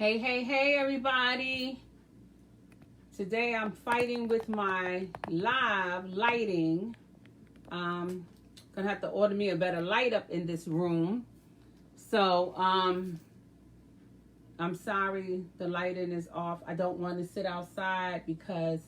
Hey, everybody. Today I'm fighting with my live lighting. Gonna have to order me a better light up in this room. So, I'm sorry the lighting is off. I don't want to sit outside because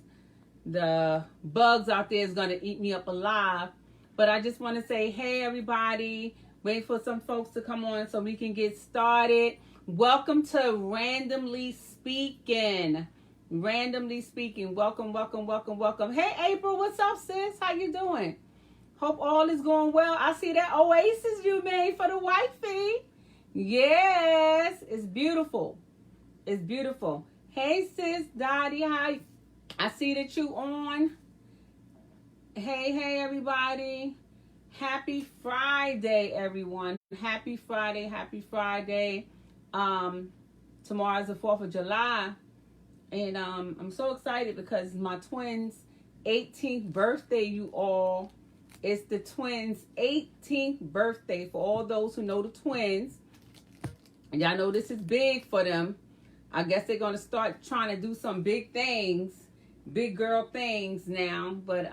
the bugs out there is gonna eat me up alive. But I just want to say, hey, everybody. Wait for some folks to come on so we can get started. Welcome to Randomly Speaking. Randomly Speaking. Welcome. Hey, April, what's up, sis? How you doing? Hope all is going well. I see that oasis you made for the wifey. Yes, it's beautiful. It's beautiful. Hey, sis, Dottie, hi. I see that you on. Hey, everybody. Happy Friday, everyone. Happy Friday. Tomorrow's the 4th of July. And I'm so excited because my twins' 18th birthday, you all. It's the twins' 18th birthday. For all those who know the twins, and y'all know this is big for them. I guess they're going to start trying to do some big things, big girl things now. But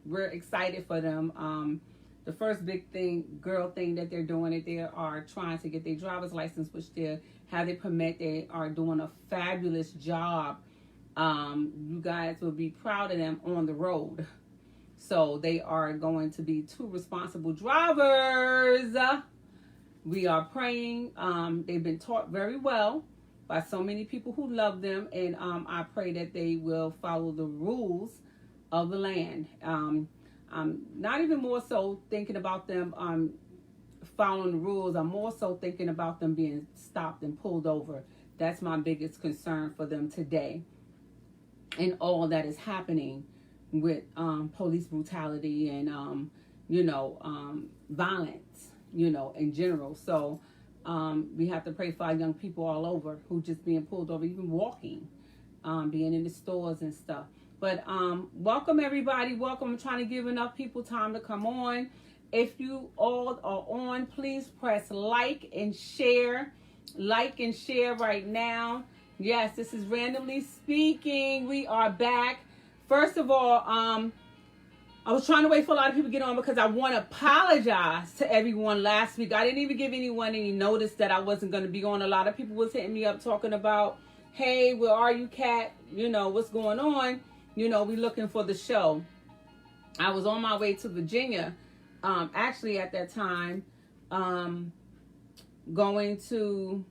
we're excited for them. The first big girl thing that they're doing, that they are trying to get their driver's license, which they have their permit. They are doing a fabulous job. You guys will be proud of them on the road. So they are going to be two responsible drivers. We are praying. They've been taught very well by so many people who love them. And I pray that they will follow the rules of the land. I'm not even more so thinking about them following the rules. I'm more so thinking about them being stopped and pulled over. That's my biggest concern for them today. And all that is happening with police brutality and, violence, in general. So we have to pray for our young people all over who just being pulled over, even walking, being in the stores and stuff. But welcome, everybody. Welcome. I'm trying to give enough people time to come on. If you all are on, please press like and share. Like and share right now. Yes, this is Randomly Speaking. We are back. First of all, I was trying to wait for a lot of people to get on because I want to apologize to everyone last week. I didn't even give anyone any notice that I wasn't going to be on. A lot of people was hitting me up talking about, hey, where are you, Kat? What's going on? We looking for the show. I was on my way to Virginia, actually at that time, going to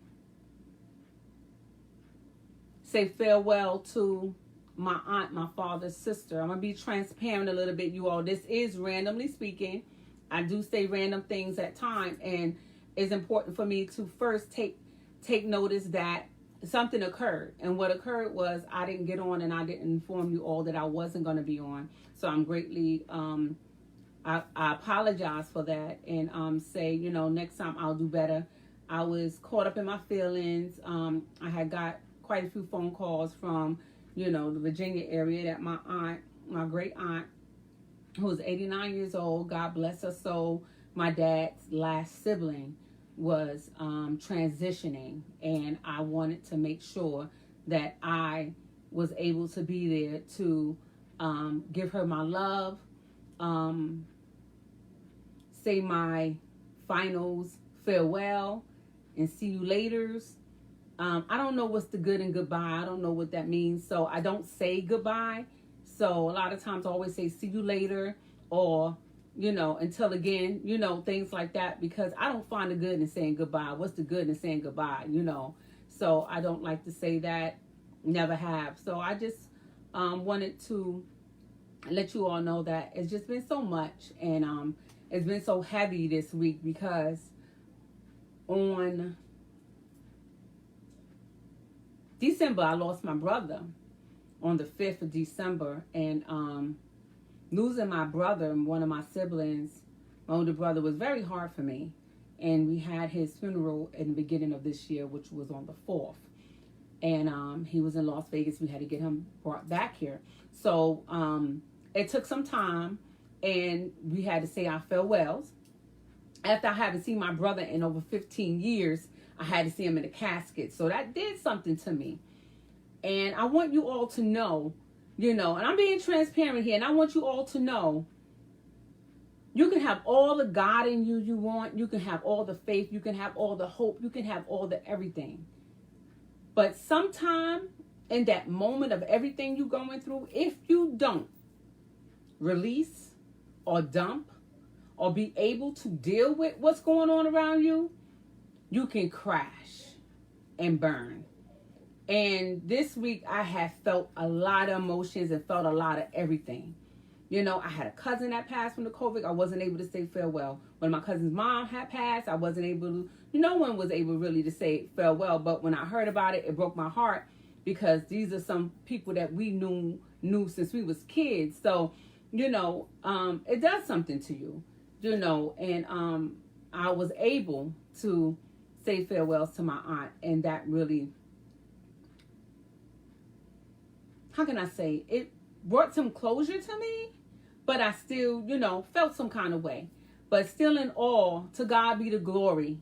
say farewell to my aunt, my father's sister. I'm going to be transparent a little bit, you all. This is Randomly Speaking. I do say random things at time, and it's important for me to first take notice that something occurred. And what occurred was I didn't get on and I didn't inform you all that I wasn't going to be on. So I'm greatly, I apologize for that and say, next time I'll do better. I was caught up in my feelings. I had got quite a few phone calls from, the Virginia area that my aunt, my great aunt, who was 89 years old, God bless her soul, my dad's last sibling, was transitioning, and I wanted to make sure that I was able to be there to give her my love, say my finals farewell and see you laters. I don't know what's the good and goodbye. I don't know what that means, so I don't say goodbye. So a lot of times I always say see you later, or until again, things like that, because I don't find the good in saying goodbye. What's the good in saying goodbye, So I don't like to say that, never have. So I just wanted to let you all know that it's just been so much, and it's been so heavy this week because on December, I lost my brother on the 5th of December, and losing my brother, one of my siblings, my older brother, was very hard for me. And we had his funeral in the beginning of this year, which was on the 4th. And he was in Las Vegas. We had to get him brought back here. So it took some time, and we had to say our farewells. After I haven't seen my brother in over 15 years, I had to see him in a casket. So that did something to me. And I want you all to know, and I'm being transparent here, and I want you all to know, you can have all the God in you want. You can have all the faith. You can have all the hope. You can have all the everything. But sometime in that moment of everything you're going through, if you don't release or dump or be able to deal with what's going on around you, you can crash and burn. And this week I have felt a lot of emotions and felt a lot of everything. I had a cousin that passed from the COVID. I wasn't able to say farewell. When my cousin's mom had passed, I wasn't able to, no one was able really to say farewell. But when I heard about it, it broke my heart because these are some people that we knew since we was kids. So, it does something to you, and I was able to say farewells to my aunt, and that really, how can I say, it brought some closure to me. But I still, felt some kind of way. But still in all, to God be the glory.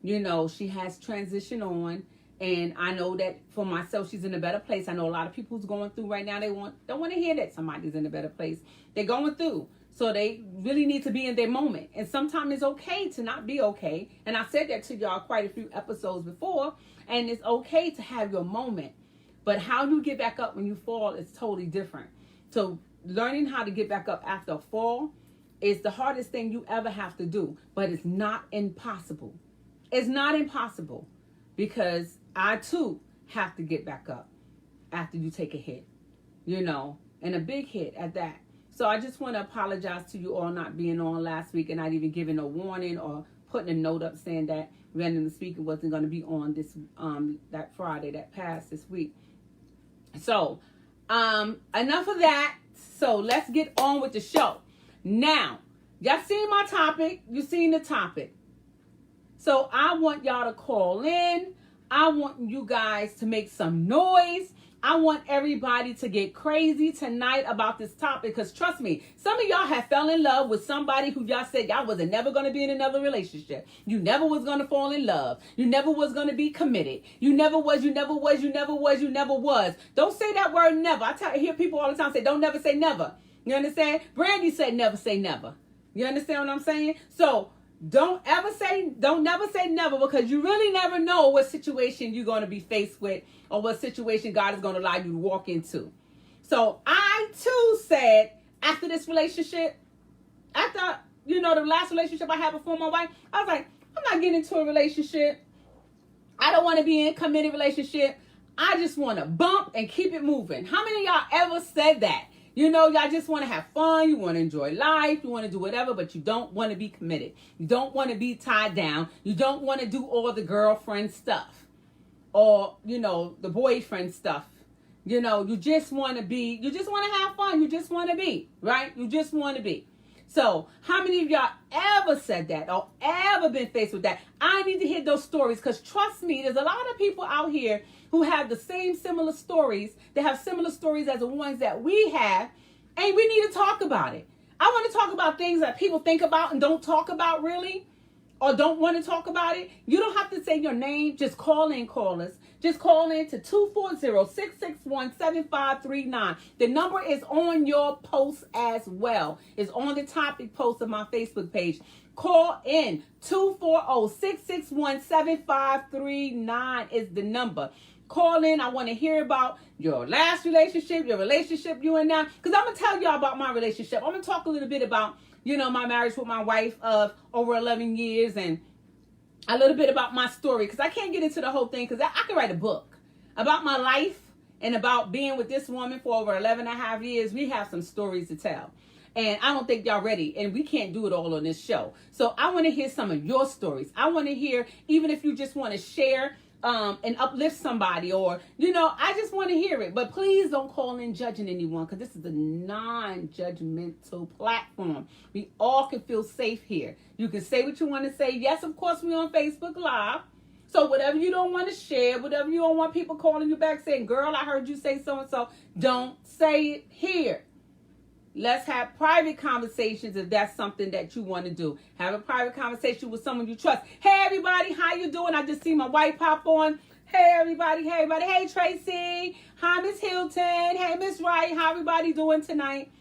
She has transitioned on. And I know that for myself, she's in a better place. I know a lot of people who's going through right now, don't want to hear that somebody's in a better place. They're going through. So they really need to be in their moment. And sometimes it's okay to not be okay. And I said that to y'all quite a few episodes before. And it's okay to have your moment. But how you get back up when you fall is totally different. So learning how to get back up after a fall is the hardest thing you ever have to do, but it's not impossible. It's not impossible because I too have to get back up after you take a hit, and a big hit at that. So I just want to apologize to you all not being on last week and not even giving a warning or putting a note up saying that Randomly Speaking wasn't going to be on this that Friday that passed this week. So enough of that. So let's get on with the show. Now, y'all seen my topic. You seen the topic. So I want y'all to call in. I want you guys to make some noise. I want everybody to get crazy tonight about this topic. Because trust me, some of y'all have fell in love with somebody who y'all said y'all wasn't never going to be in another relationship. You never was going to fall in love. You never was going to be committed. You never was. Don't say that word never. I hear people all the time say, don't never say never. You understand? Brandy said never say never. You understand what I'm saying? So don't never say never, because you really never know what situation you're going to be faced with or what situation God is going to allow you to walk into. So I too said after this relationship, after, the last relationship I had before my wife, I was like, I'm not getting into a relationship. I don't want to be in a committed relationship. I just want to bump and keep it moving. How many of y'all ever said that? Y'all just want to have fun. You want to enjoy life. You want to do whatever, but you don't want to be committed. You don't want to be tied down. You don't want to do all the girlfriend stuff or, the boyfriend stuff. You just want to have fun. You just want to be, right? You just want to be. So how many of y'all ever said that or ever been faced with that? I need to hear those stories, because trust me, there's a lot of people out here who have the same similar stories. They have similar stories as the ones that we have, and we need to talk about it. I want to talk about things that people think about and don't talk about really, or don't want to talk about it. You don't have to say your name. Just call in, callers. Just call in to 240-661-7539. The number is on your post as well. It's on the topic post of my Facebook page. Call in. 240-661-7539 is the number. Call in. I want to hear about your last relationship, your relationship you in now. Because I'm going to tell y'all about my relationship. I'm going to talk a little bit about, my marriage with my wife of over 11 years and a little bit about my story. Because I can't get into the whole thing, because I could write a book about my life and about being with this woman for over 11 and a half years. We have some stories to tell. And I don't think y'all ready. And we can't do it all on this show. So I want to hear some of your stories. I want to hear, even if you just want to share and uplift somebody, or, I just want to hear it. But please don't call in judging anyone, because this is a non-judgmental platform. We all can feel safe here. You can say what you want to say. Yes, of course, we're on Facebook Live. So whatever you don't want to share, whatever you don't want people calling you back saying, girl, I heard you say so-and-so, don't say it here. Let's have private conversations if that's something that you want to do. Have a private conversation with someone you trust. Hey, everybody, how you doing? I just see my wife pop on. Hey, everybody. Hey, everybody. Hey, Tracy. Hi, Miss Hilton. Hey, Miss Wright. How everybody doing tonight?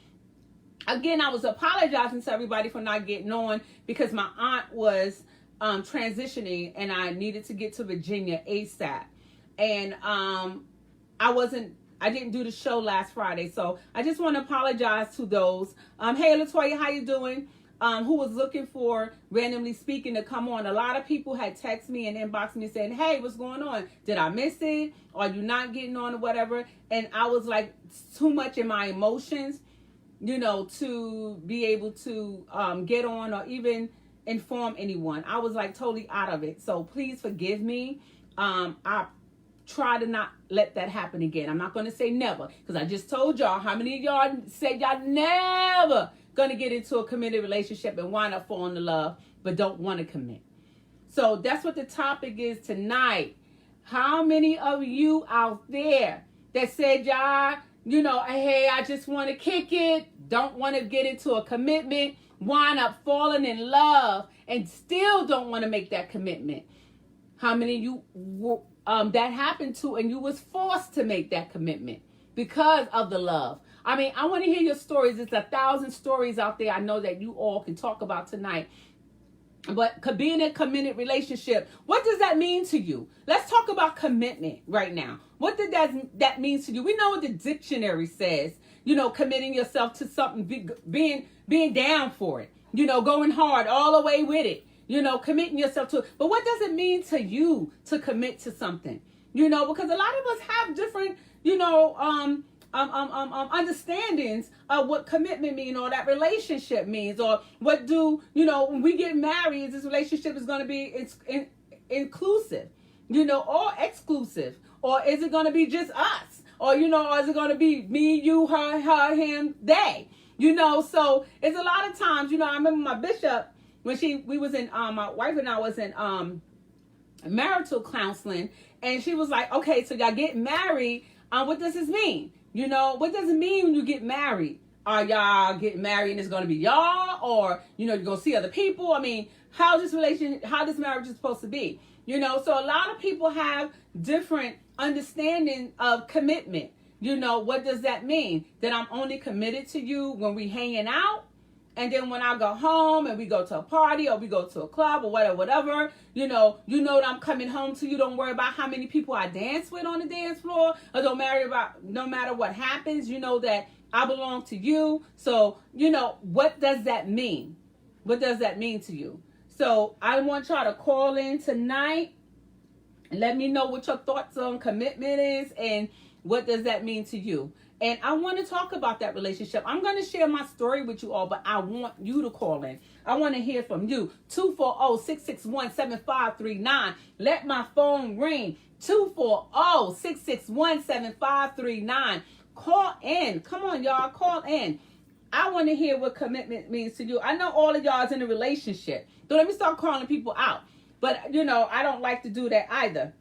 Again, I was apologizing to everybody for not getting on because my aunt was transitioning and I needed to get to Virginia ASAP. And I didn't do the show last Friday, so I just want to apologize to those. Hey, Latoya, how you doing? Who was looking for Randomly Speaking to come on. A lot of people had texted me and inboxed me saying, hey, what's going on? Did I miss it? Are you not getting on or whatever? And I was like too much in my emotions, to be able to get on or even inform anyone. I was like totally out of it. So please forgive me. I try to not let that happen again. I'm not going to say never, because I just told y'all how many of y'all said y'all never going to get into a committed relationship and wind up falling in love, but don't want to commit. So that's what the topic is tonight. How many of you out there that said y'all, hey, I just want to kick it, don't want to get into a commitment, wind up falling in love and still don't want to make that commitment? How many of you that happened to and you was forced to make that commitment because of the love? I mean, I want to hear your stories. There's 1,000 stories out there I know that you all can talk about tonight. But being in a committed relationship, what does that mean to you? Let's talk about commitment right now. What did that mean to you? We know what the dictionary says, committing yourself to something, being down for it, going hard all the way with it. Committing yourself to it. But what does it mean to you to commit to something? Because a lot of us have different, understandings of what commitment means or that relationship means, or what when we get married, this relationship is going to be inclusive, or exclusive, or is it going to be just us, or or is it going to be me, you, her, him, they, so it's a lot of times, I remember my bishop, when we was in, my wife and I was in marital counseling, and she was like, okay, so y'all get married. What does this mean? What does it mean when you get married? Are y'all getting married and it's going to be y'all, or, you're going to see other people? I mean, how this marriage is supposed to be? So a lot of people have different understanding of commitment. What does that mean? That I'm only committed to you when we hanging out? And then when I go home and we go to a party or we go to a club or whatever, that I'm coming home to you. Don't worry about how many people I dance with on the dance floor, or no matter what happens, that I belong to you. So, what does that mean? What does that mean to you? So I want y'all to call in tonight and let me know what your thoughts on commitment is and what does that mean to you. And I want to talk about that relationship. I'm going to share my story with you all, but I want you to call in. I want to hear from you. 240-661-7539. Let my phone ring. 240-661-7539. Call in. Come on, y'all. Call in. I want to hear what commitment means to you. I know all of y'all is in a relationship. Don't let me start calling people out. But, I don't like to do that either.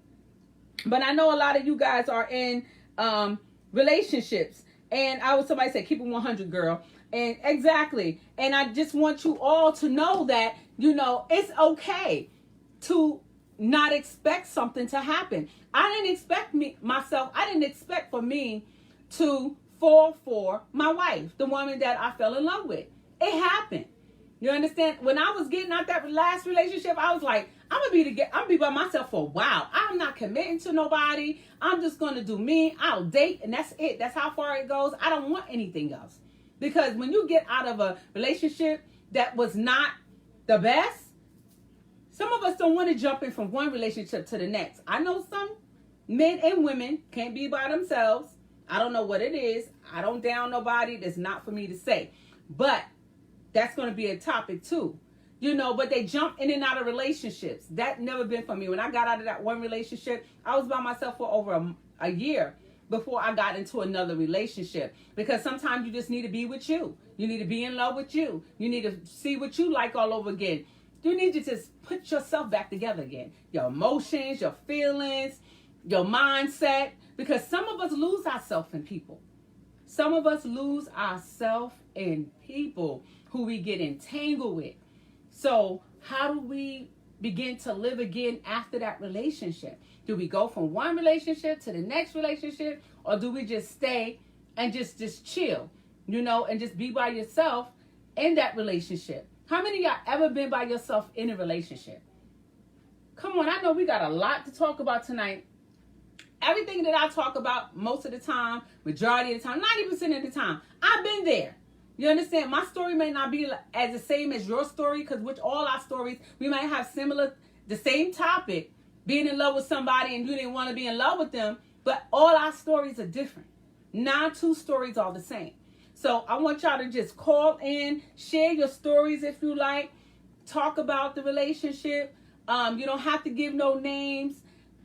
But I know a lot of you guys are in relationships, and somebody said keep it 100, girl, and exactly. And I just want you all to know that it's okay to not expect something to happen. I didn't expect for me to fall for my wife, the woman that I fell in love with. It happened. You understand? When I was getting out that last relationship, I was like, I'm gonna be by myself for a while. I'm not committing to nobody. I'm just gonna do me. I'll date, and that's it. That's how far it goes. I don't want anything else. Because when you get out of a relationship that was not the best, some of us don't want to jump in from one relationship to the next. I know some men and women can't be by themselves. I don't know what it is. I don't down nobody. That's not for me to say. But that's going to be a topic too. But they jump in and out of relationships. That never been for me. When I got out of that one relationship, I was by myself for over a year before I got into another relationship. Because sometimes you just need to be with you. You need to be in love with you. You need to see what you like all over again. You need to just put yourself back together again. Your emotions, your feelings, your mindset. Because some of us lose ourselves in people. Some of us lose ourselves in people who we get entangled with. So how do we begin to live again after that relationship? Do we go from one relationship to the next relationship, or do we just stay and just chill, and just be by yourself in that relationship? How many of y'all ever been by yourself in a relationship? Come on, I know we got a lot to talk about tonight. Everything that I talk about most of the time, majority of the time, 90% of the time, I've been there. You understand? My story may not be as the same as your story, because with all our stories, we might have the same topic, being in love with somebody and you didn't want to be in love with them, but all our stories are different. Not two stories are the same. So I want y'all to just call in, share your stories if you like, talk about the relationship. You don't have to give no names.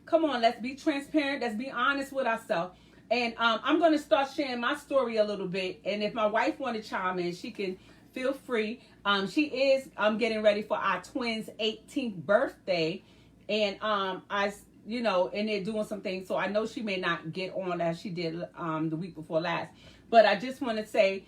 Come on, let's be transparent. Let's be honest with ourselves. And I'm going to start sharing my story a little bit. And if my wife want to chime in, she can feel free. She is getting ready for our twins' 18th birthday. And and they're doing some things. So I know she may not get on as she did the week before last. But I just want to say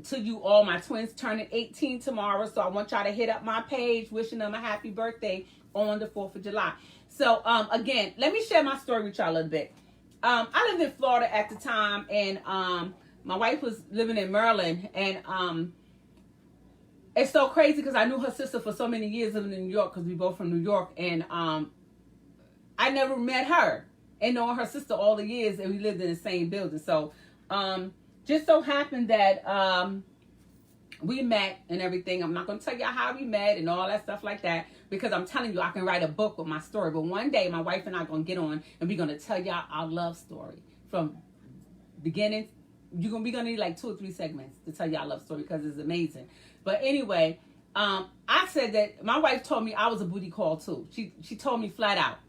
to you all, my twins turning 18 tomorrow. So I want y'all to hit up my page, wishing them a happy birthday on the 4th of July. So again, let me share my story with y'all a little bit. I lived in Florida at the time, and my wife was living in Maryland, and it's so crazy because I knew her sister for so many years living in New York, because we both from New York, and I never met her, and knowing her sister all the years, and we lived in the same building. So just so happened that we met and everything. I'm not going to tell y'all how we met and all that stuff like that, because I'm telling you, I can write a book with my story. But one day, my wife and I are going to get on, and we're going to tell y'all our love story from beginning. We're going to need like 2 or 3 segments to tell y'all our love story, because it's amazing. But anyway, I said that my wife told me I was a booty call too. She told me flat out,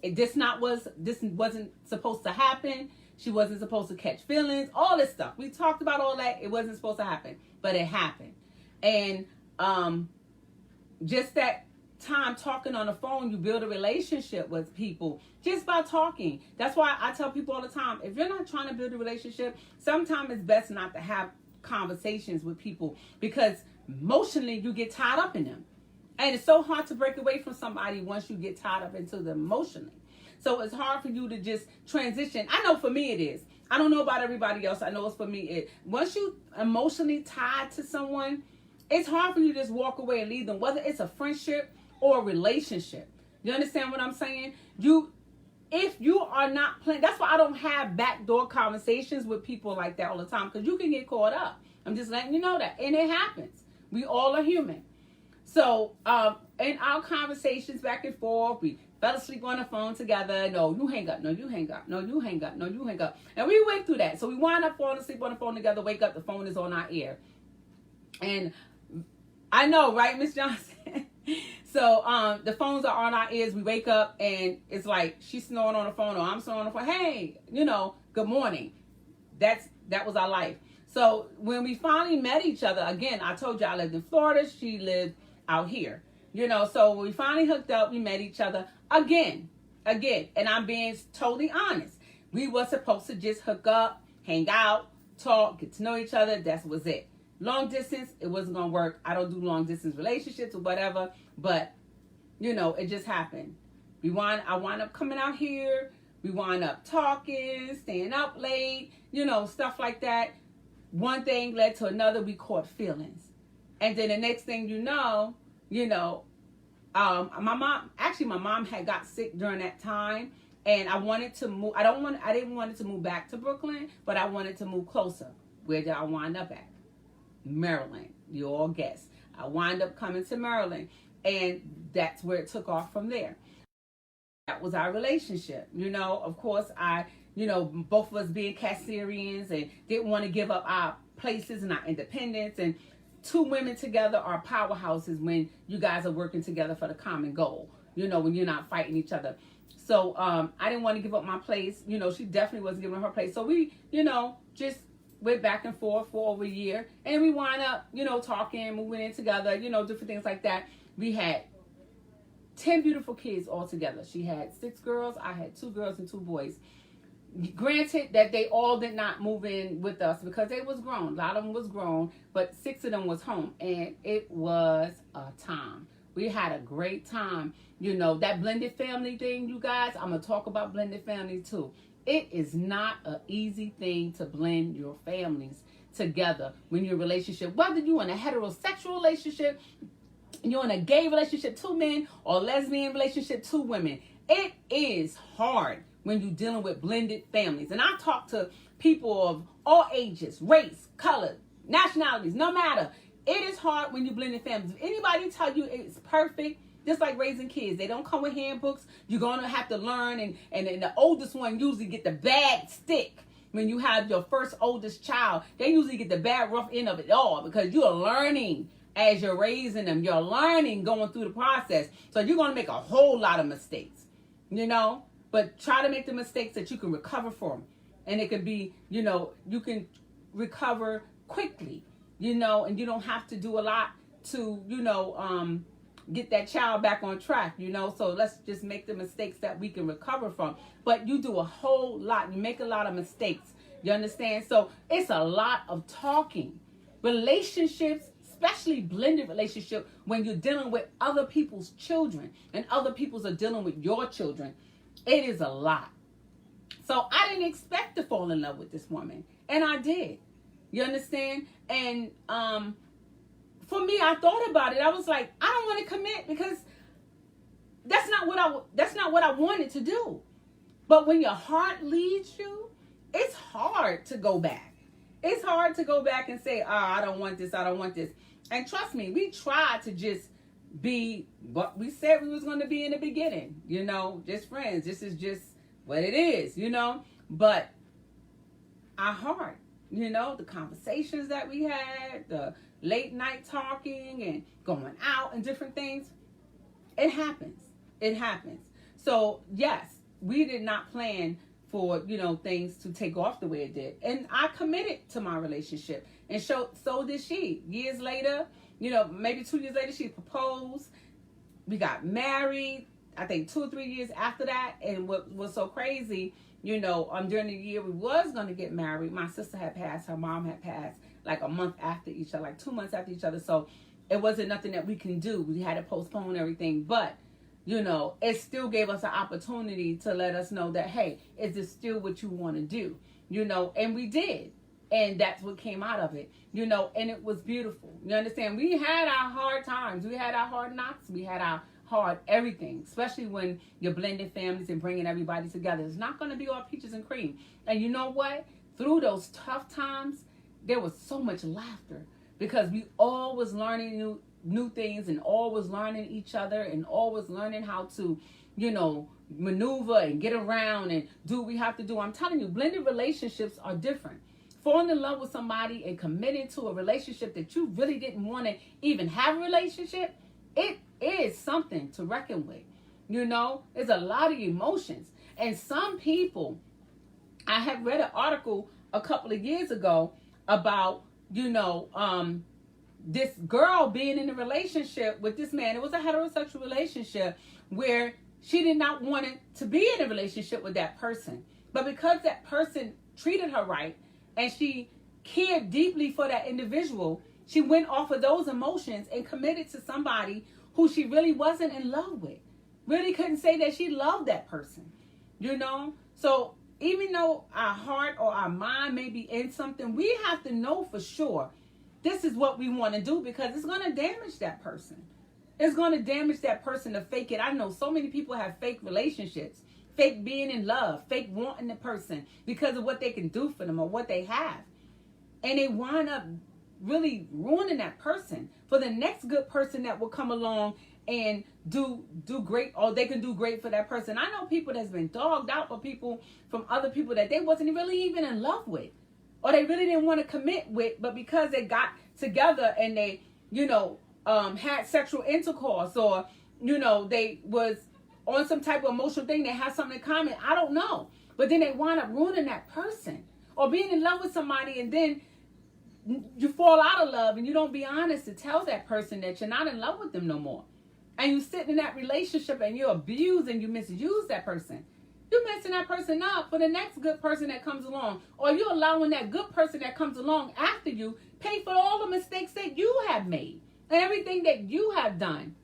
this wasn't supposed to happen. She wasn't supposed to catch feelings, all this stuff. We talked about all that. It wasn't supposed to happen, but it happened. And just that time talking on the phone, you build a relationship with people just by talking. That's why I tell people all the time, if you're not trying to build a relationship, sometimes it's best not to have conversations with people, because emotionally you get tied up in them. And it's so hard to break away from somebody once you get tied up into them emotionally. So it's hard for you to just transition. I know for me it is. I don't know about everybody else. I know it's for me. Once you emotionally tied to someone, it's hard for you to just walk away and leave them, whether it's a friendship or a relationship. You understand what I'm saying? If you are not playing, that's why I don't have backdoor conversations with people like that all the time, because you can get caught up. I'm just letting you know that. And it happens. We all are human. So in our conversations back and forth, we fell asleep on the phone together. No, you hang up. No, you hang up. No, you hang up. No, you hang up. And we went through that. So we wind up falling asleep on the phone together, wake up, the phone is on our ear. And I know, right, Miss Johnson? So the phones are on our ears. We wake up and it's like she's snoring on the phone or I'm snoring on the phone. Hey, good morning. That was our life. So when we finally met each other, again, I told you I lived in Florida. She lived out here. So when we finally hooked up, we met each other again. And I'm being totally honest. We were supposed to just hook up, hang out, talk, get to know each other. That was it. Long distance, it wasn't going to work. I don't do long distance relationships or whatever. But, it just happened. I wind up coming out here. We wind up talking, staying up late, stuff like that. One thing led to another. We caught feelings. And then the next thing my mom had got sick during that time, and I wanted to move. I didn't want it to move back to Brooklyn, but I wanted to move closer. Where did I wind up at? Maryland. You all guess. I wind up coming to Maryland, and that's where it took off from there. That was our relationship. Of course, both of us being Caesareans and didn't want to give up our places and our independence, and 2 women together are powerhouses when you guys are working together for the common goal, when you're not fighting each other. So I didn't want to give up my place. She definitely wasn't giving her place. So we, just went back and forth for over a year. And we wind up, talking, moving in together, different things like that. We had 10 beautiful kids all together. She had 6 girls. I had 2 girls and 2 boys. Granted that they all did not move in with us because they was grown. A lot of them was grown, but 6 of them was home, and it was a time. We had a great time. You know, that blended family thing, you guys, I'm going to talk about blended family too. It is not an easy thing to blend your families together when you're in a relationship. Whether you're in a heterosexual relationship, you're in a gay relationship, 2 men, or lesbian relationship, 2 women. It is hard when you're dealing with blended families. And I talk to people of all ages, race, color, nationalities, no matter. It is hard when you blend families. If anybody tell you it's perfect, just like raising kids, they don't come with handbooks. You're going to have to learn. And the oldest one usually get the bad stick. When you have your first oldest child, they usually get the bad rough end of it all because you are learning as you're raising them. You're learning going through the process. So you're going to make a whole lot of mistakes, you know. But try to make the mistakes that you can recover from. And it could be, you know, you can recover quickly, you know, and you don't have to do a lot to, you know, get that child back on track, you know. So let's just make the mistakes that we can recover from. But you do a whole lot. You make a lot of mistakes. You understand? So it's a lot of talking. Relationships, especially blended relationship, when you're dealing with other people's children and other people's are dealing with your children. It is a lot. So I didn't expect to fall in love with this woman. And I did. You understand? And for me, I thought about it. I was like, I don't want to commit because that's not what I wanted to do. But when your heart leads you, it's hard to go back. It's hard to go back and say, I don't want this. I don't want this. And trust me, we tried to just be what we said we was going to be in the beginning, you know, just friends. This is just what it is, you know. But our heart, you know, the conversations that we had, the late night talking and going out and different things, it happens. It happens. So yes, we did not plan for, you know, things to take off the way it did. And I committed to my relationship, and so did she. Years later, you know, maybe 2 years later, she proposed. We got married, I think 2 or 3 years after that. And what was so crazy, you know, during the year we was going to get married, my sister had passed, her mom had passed like a month after each other, like 2 months after each other. So it wasn't nothing that we can do. We had to postpone everything. But, you know, it still gave us an opportunity to let us know that, hey, is this still what you want to do? You know, and we did. And that's what came out of it, you know, and it was beautiful. You understand? We had our hard times. We had our hard knocks. We had our hard everything, especially when you're blending families and bringing everybody together. It's not going to be all peaches and cream. And you know what? Through those tough times, there was so much laughter because we all was learning new things and all was learning each other and all was learning how to, you know, maneuver and get around and do what we have to do. I'm telling you, blended relationships are different. Falling in love with somebody and committing to a relationship that you really didn't want to even have a relationship, it is something to reckon with. You know, there's a lot of emotions. And some people, I had read an article a couple of years ago about, you know, this girl being in a relationship with this man. It was a heterosexual relationship where she did not want it to be in a relationship with that person. But because that person treated her right, and she cared deeply for that individual, she went off of those emotions and committed to somebody who she really wasn't in love with. Really couldn't say that she loved that person, you know? So even though our heart or our mind may be in something, we have to know for sure this is what we want to do because it's going to damage that person. It's going to damage that person to fake it. I know so many people have fake relationships. Fake being in love, fake wanting the person because of what they can do for them or what they have. And they wind up really ruining that person for the next good person that will come along and do great, or they can do great for that person. I know people that's been dogged out for people from other people that they wasn't really even in love with or they really didn't want to commit with, but because they got together and they, you know, had sexual intercourse or, you know, they was on some type of emotional thing, they have something in common, I don't know. But then they wind up ruining that person. Or being in love with somebody and then you fall out of love and you don't be honest to tell that person that you're not in love with them no more. And you sit in that relationship and you abuse and you misuse that person. You're messing that person up for the next good person that comes along. Or you're allowing that good person that comes along after you pay for all the mistakes that you have made and everything that you have done.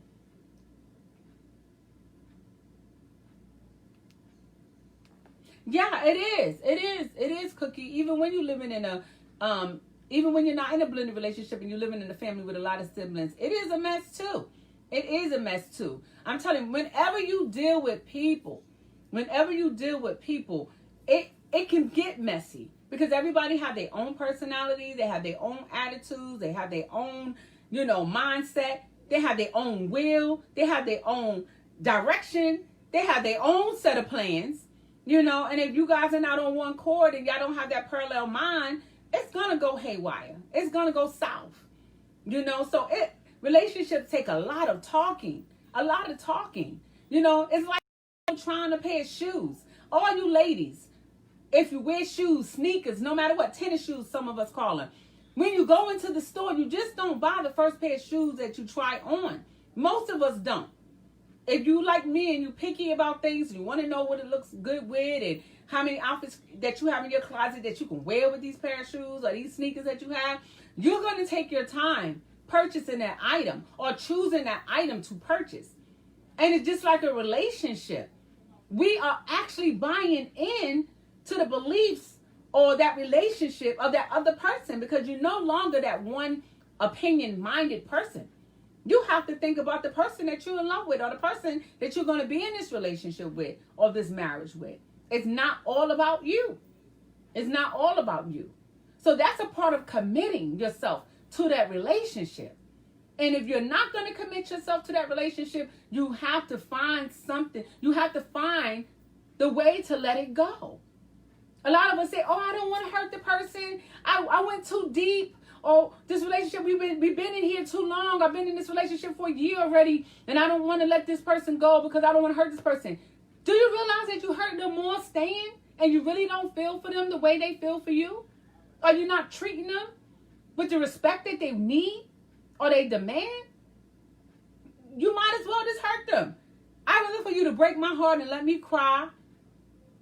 Yeah, it is. It is, Cookie. Even when you're living in a even when you're not in a blended relationship and you're living in a family with a lot of siblings, it is a mess too. It is a mess too. I'm telling you, whenever you deal with people, it can get messy because everybody have their own personality, they have their own attitudes, they have their own, mindset, they have their own will, they have their own direction, they have their own set of plans, and if you guys are not on one chord and y'all don't have that parallel mind, it's gonna go haywire. It's gonna go south. So relationships take a lot of talking. It's like trying to pair shoes. All you ladies, if you wear shoes, sneakers, no matter what, tennis shoes, some of us call them. When you go into the store, you just don't buy the first pair of shoes that you try on. Most of us don't. If you like me and you picky about things, and you want to know what it looks good with and how many outfits that you have in your closet that you can wear with these pair of shoes or these sneakers that you have, you're going to take your time purchasing that item or choosing that item to purchase. And it's just like a relationship. We are actually buying in to the beliefs or that relationship of that other person because you're no longer that one opinion-minded person. You have to think about the person that you're in love with or the person that you're going to be in this relationship with or this marriage with. It's not all about you. It's not all about you. So that's a part of committing yourself to that relationship. And if you're not going to commit yourself to that relationship, you have to find something. You have to find the way to let it go. A lot of us say, I don't want to hurt the person. I went too deep. Oh, this relationship, we've been in here too long. I've been in this relationship for a year already, and I don't want to let this person go because I don't want to hurt this person. Do you realize that you hurt them more staying, and you really don't feel for them the way they feel for you? Are you not treating them with the respect that they need or they demand? You might as well just hurt them. I'd rather for you to break my heart and let me cry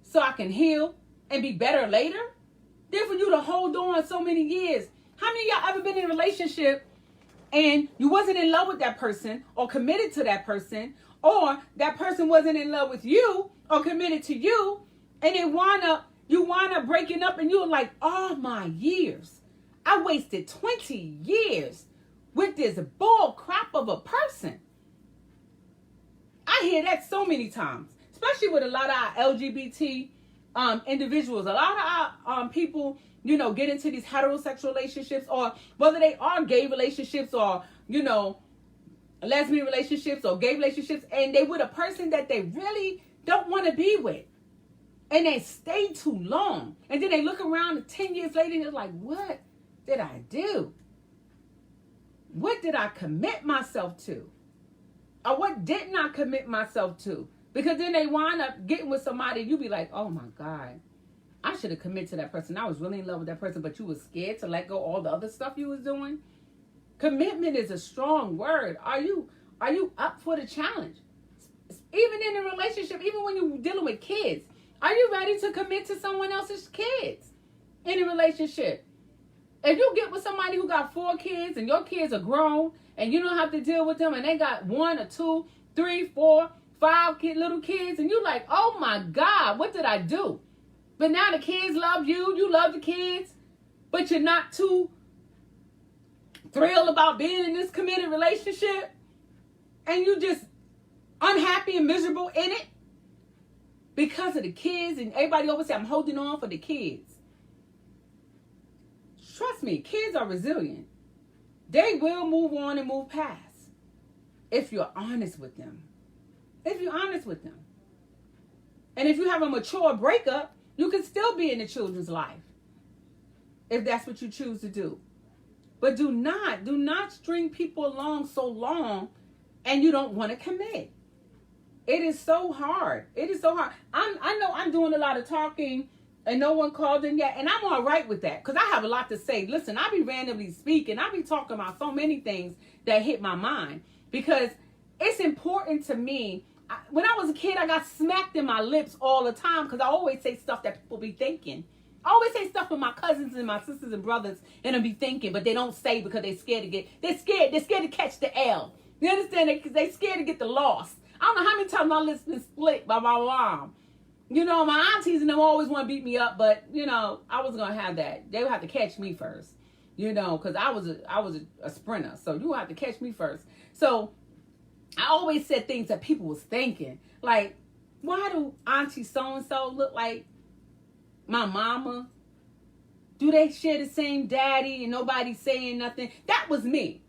so I can heal and be better later than for you to hold on so many years. How many of y'all ever been in a relationship and you wasn't in love with that person or committed to that person, or that person wasn't in love with you or committed to you, and you wind up breaking up and you're like, all my years, I wasted 20 years with this bull crap of a person. I hear that so many times, especially with a lot of our LGBT individuals. A lot of our people, get into these heterosexual relationships, or whether they are gay relationships or, lesbian relationships or gay relationships, and they with a person that they really don't want to be with. And they stay too long. And then they look around 10 years later and they're like, what did I do? What did I commit myself to? Or what didn't I commit myself to? Because then they wind up getting with somebody, you be like, oh my God, I should have committed to that person. I was really in love with that person, but you was scared to let go all the other stuff you was doing. Commitment is a strong word. Are you up for the challenge? Even in a relationship, even when you're dealing with kids, are you ready to commit to someone else's kids in a relationship? If you get with somebody who got 4 kids and your kids are grown and you don't have to deal with them and they got 1 or 2, 3, 4, 5 little kids, and you're like, oh my God, what did I do? But now the kids love you, you love the kids, but you're not too thrilled about being in this committed relationship, and you just unhappy and miserable in it because of the kids, and everybody always say, I'm holding on for the kids. Trust me, kids are resilient. They will move on and move past if you're honest with them. If you're honest with them. And if you have a mature breakup, you can still be in the children's life if that's what you choose to do. But do not string people along so long and you don't want to commit. It is so hard. It is so hard. I know I'm doing a lot of talking and no one called in yet. And I'm all right with that because I have a lot to say. Listen, I be randomly speaking. I be talking about so many things that hit my mind because it's important to me when I was a kid, I got smacked in my lips all the time because I always say stuff that people be thinking. I always say stuff with my cousins and my sisters and brothers, and they be thinking, but they don't say because they're scared to catch the L. You understand? They scared to get the loss. I don't know how many times my lips been split by my mom. You know, my aunties and them always want to beat me up, but you know, I was gonna have that. They would have to catch me first. You know, because I was a sprinter, so you have to catch me first. So I always said things that people was thinking, like, why do Auntie so and so look like my mama? Do they share the same daddy and nobody saying nothing? That was me.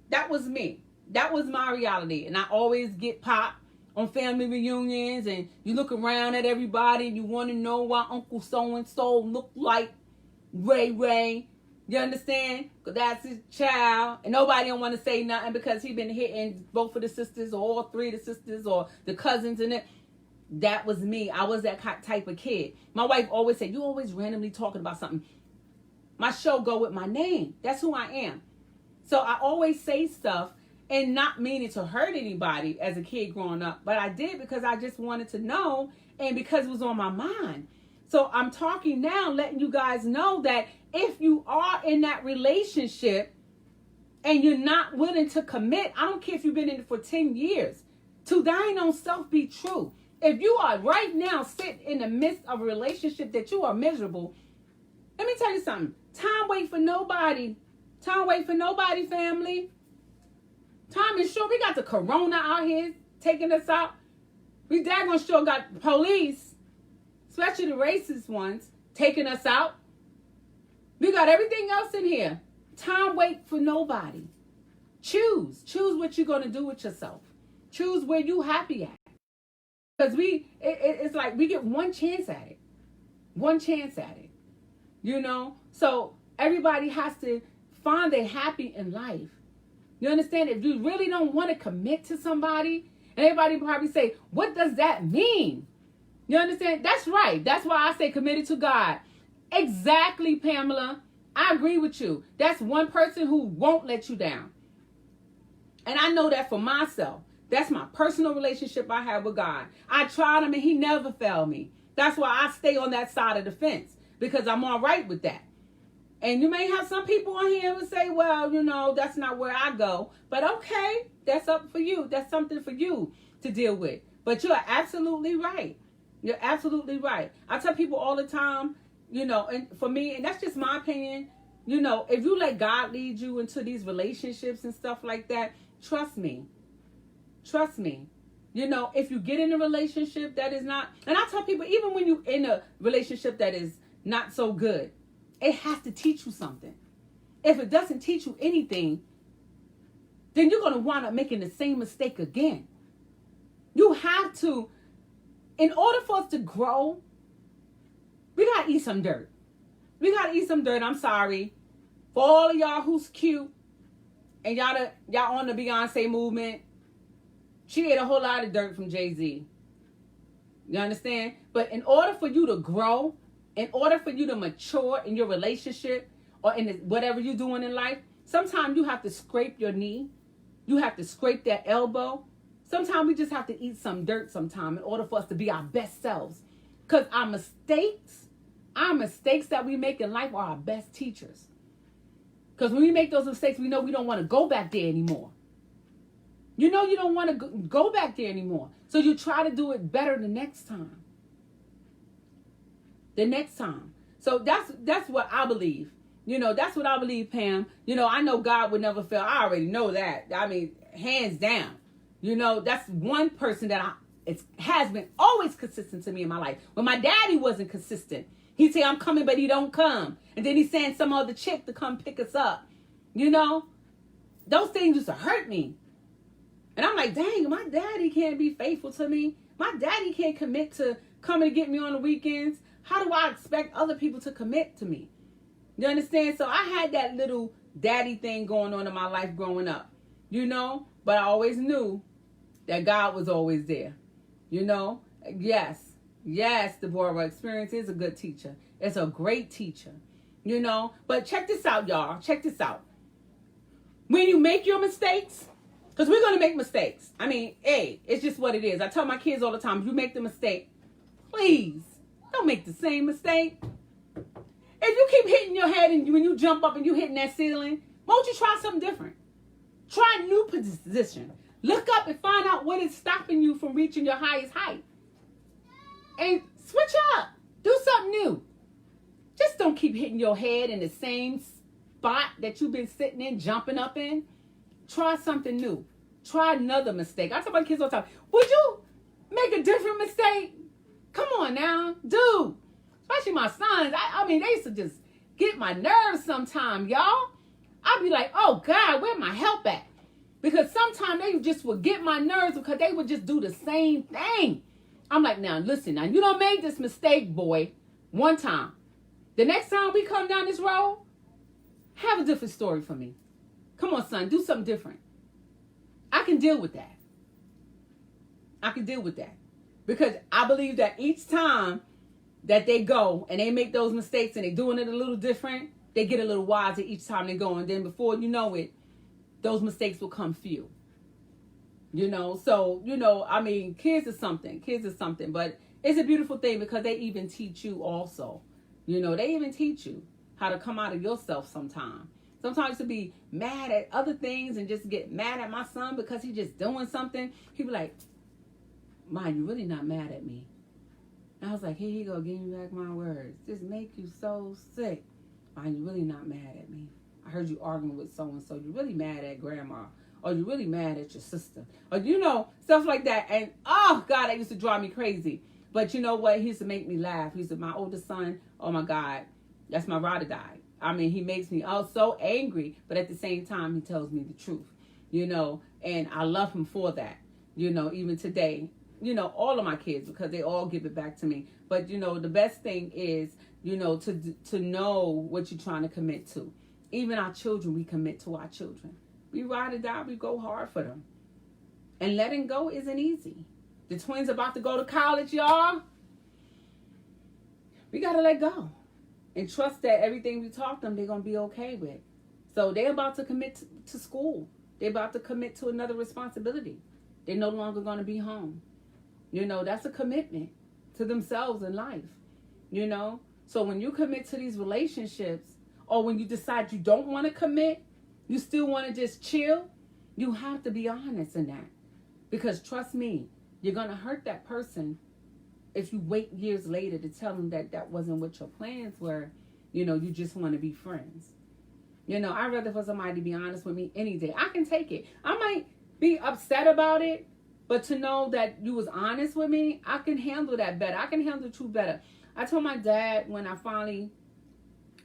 That was me. That was my reality. And I always get popped on family reunions, and you look around at everybody and you want to know why Uncle so-and-so look like Ray. You understand? Because that's his child. And nobody don't want to say nothing because he been hitting both of the sisters or all three of the sisters or the cousins in it. That was me. I was that type of kid. My wife always said, you always randomly talking about something. My show go with my name. That's who I am. So I always say stuff and not meaning to hurt anybody as a kid growing up. But I did because I just wanted to know and because it was on my mind. So I'm talking now, letting you guys know that if you are in that relationship and you're not willing to commit, I don't care if you've been in it for 10 years, to thine own self be true. If you are right now sitting in the midst of a relationship that you are miserable, let me tell you something. Time wait for nobody. Time wait for nobody, family. Time is short. We got the corona out here taking us out. We daggone sure got the police, especially the racist ones, taking us out. We got everything else in here. Time wait for nobody. Choose what you're going to do with yourself. Choose where you happy at. Because it's like we get one chance at it. One chance at it. You know? So everybody has to find they're happy in life. You understand? If you really don't want to commit to somebody, and everybody probably say, what does that mean? You understand? That's right. That's why I say committed to God. Exactly, Pamela. I agree with you. That's one person who won't let you down. And I know that for myself. That's my personal relationship I have with God. I tried him and he never failed me. That's why I stay on that side of the fence, because I'm all right with that. And you may have some people on here who say, well, you know, that's not where I go. But okay, that's up for you. That's something for you to deal with. But you're absolutely right. You're absolutely right. I tell people all the time, you know, and for me, and that's just my opinion, you know, if you let God lead you into these relationships and stuff like that, trust me. Trust me. You know, if you get in a relationship that is not, and I tell people, even when you're in a relationship that is not so good, it has to teach you something. If it doesn't teach you anything, then you're going to wind up making the same mistake again. You have to, in order for us to grow, we got to eat some dirt. We got to eat some dirt. I'm sorry. For all of y'all who's cute and y'all on the Beyonce movement, she ate a whole lot of dirt from Jay-Z. You understand? But in order for you to grow, in order for you to mature in your relationship or in whatever you're doing in life, sometimes you have to scrape your knee. You have to scrape that elbow. Sometimes we just have to eat some dirt sometime in order for us to be our best selves. Because our mistakes that we make in life are our best teachers. Because when we make those mistakes, we know we don't want to go back there anymore. You know you don't want to go back there anymore. So you try to do it better the next time. The next time. So that's what I believe. You know, that's what I believe, Pam. You know, I know God would never fail. I already know that. I mean, hands down. You know, that's one person that has been always consistent to me in my life. When my daddy wasn't consistent, he'd say, I'm coming, but he don't come. And then he's saying some other chick to come pick us up. You know, those things used to hurt me. And I'm like, dang, my daddy can't be faithful to me. My daddy can't commit to coming to get me on the weekends. How do I expect other people to commit to me? You understand? So I had that little daddy thing going on in my life growing up, you know, but I always knew that God was always there, you know. Yes, Deborah, experience is a good teacher. It's a great teacher, you know. But check this out, y'all. Check this out. When you make your mistakes, Because we're going to make mistakes. I mean, hey, it's just what it is. I tell my kids all the time, if you make the mistake, please don't make the same mistake. If you keep hitting your head and when you jump up and you hitting that ceiling, won't you try something different? Try a new position. Look up and find out what is stopping you from reaching your highest height. And switch up. Do something new. Just don't keep hitting your head in the same spot that you've been sitting in, jumping up in. Try something new. Try another mistake. I tell my kids all the time, would you make a different mistake? Come on now, dude. Especially my sons. I mean, they used to just get my nerves sometimes, y'all. I'd be like, oh, God, where my help at? Because sometimes they just would get my nerves because they would just do the same thing. I'm like, now, listen, now, you don't make this mistake, boy, one time. The next time we come down this road, have a different story for me. Come on, son, do something different. I can deal with that. I can deal with that. Because I believe that each time that they go and they make those mistakes and they're doing it a little different, they get a little wiser each time they go. And then before you know it, those mistakes will come few. You know, so, you know, I mean, kids is something. Kids is something. But it's a beautiful thing because they even teach you also. You know, they even teach you how to come out of yourself sometimes. Sometimes to be mad at other things and just get mad at my son because he's just doing something. He be like, Ma, you're really not mad at me. And I was like, here you go, give me back my words. This make you so sick. Ma, you're really not mad at me. I heard you arguing with so-and-so. You're really mad at grandma. Or you're really mad at your sister. Or, you know, stuff like that. And, oh, God, that used to drive me crazy. But you know what? He used to make me laugh. He used to, my oldest son, oh, my God, that's my ride or die. I mean, he makes me so angry. But at the same time, he tells me the truth. You know, and I love him for that. You know, even today. You know, all of my kids, because they all give it back to me. But, you know, the best thing is, you know, to know what you're trying to commit to. Even our children, we commit to our children. We ride or die, we go hard for them. And letting go isn't easy. The twins about to go to college, y'all. We got to let go. And trust that everything we taught them, they're going to be okay with. So they're about to commit to school. They're about to commit to another responsibility. They're no longer going to be home. You know, that's a commitment to themselves in life. You know? So when you commit to these relationships, or when you decide you don't want to commit, you still want to just chill, you have to be honest in that. Because trust me, you're going to hurt that person if you wait years later to tell them that that wasn't what your plans were. You know, you just want to be friends. You know, I'd rather for somebody to be honest with me any day. I can take it. I might be upset about it, but to know that you was honest with me, I can handle that better. I can handle the truth better. I told my dad when I finally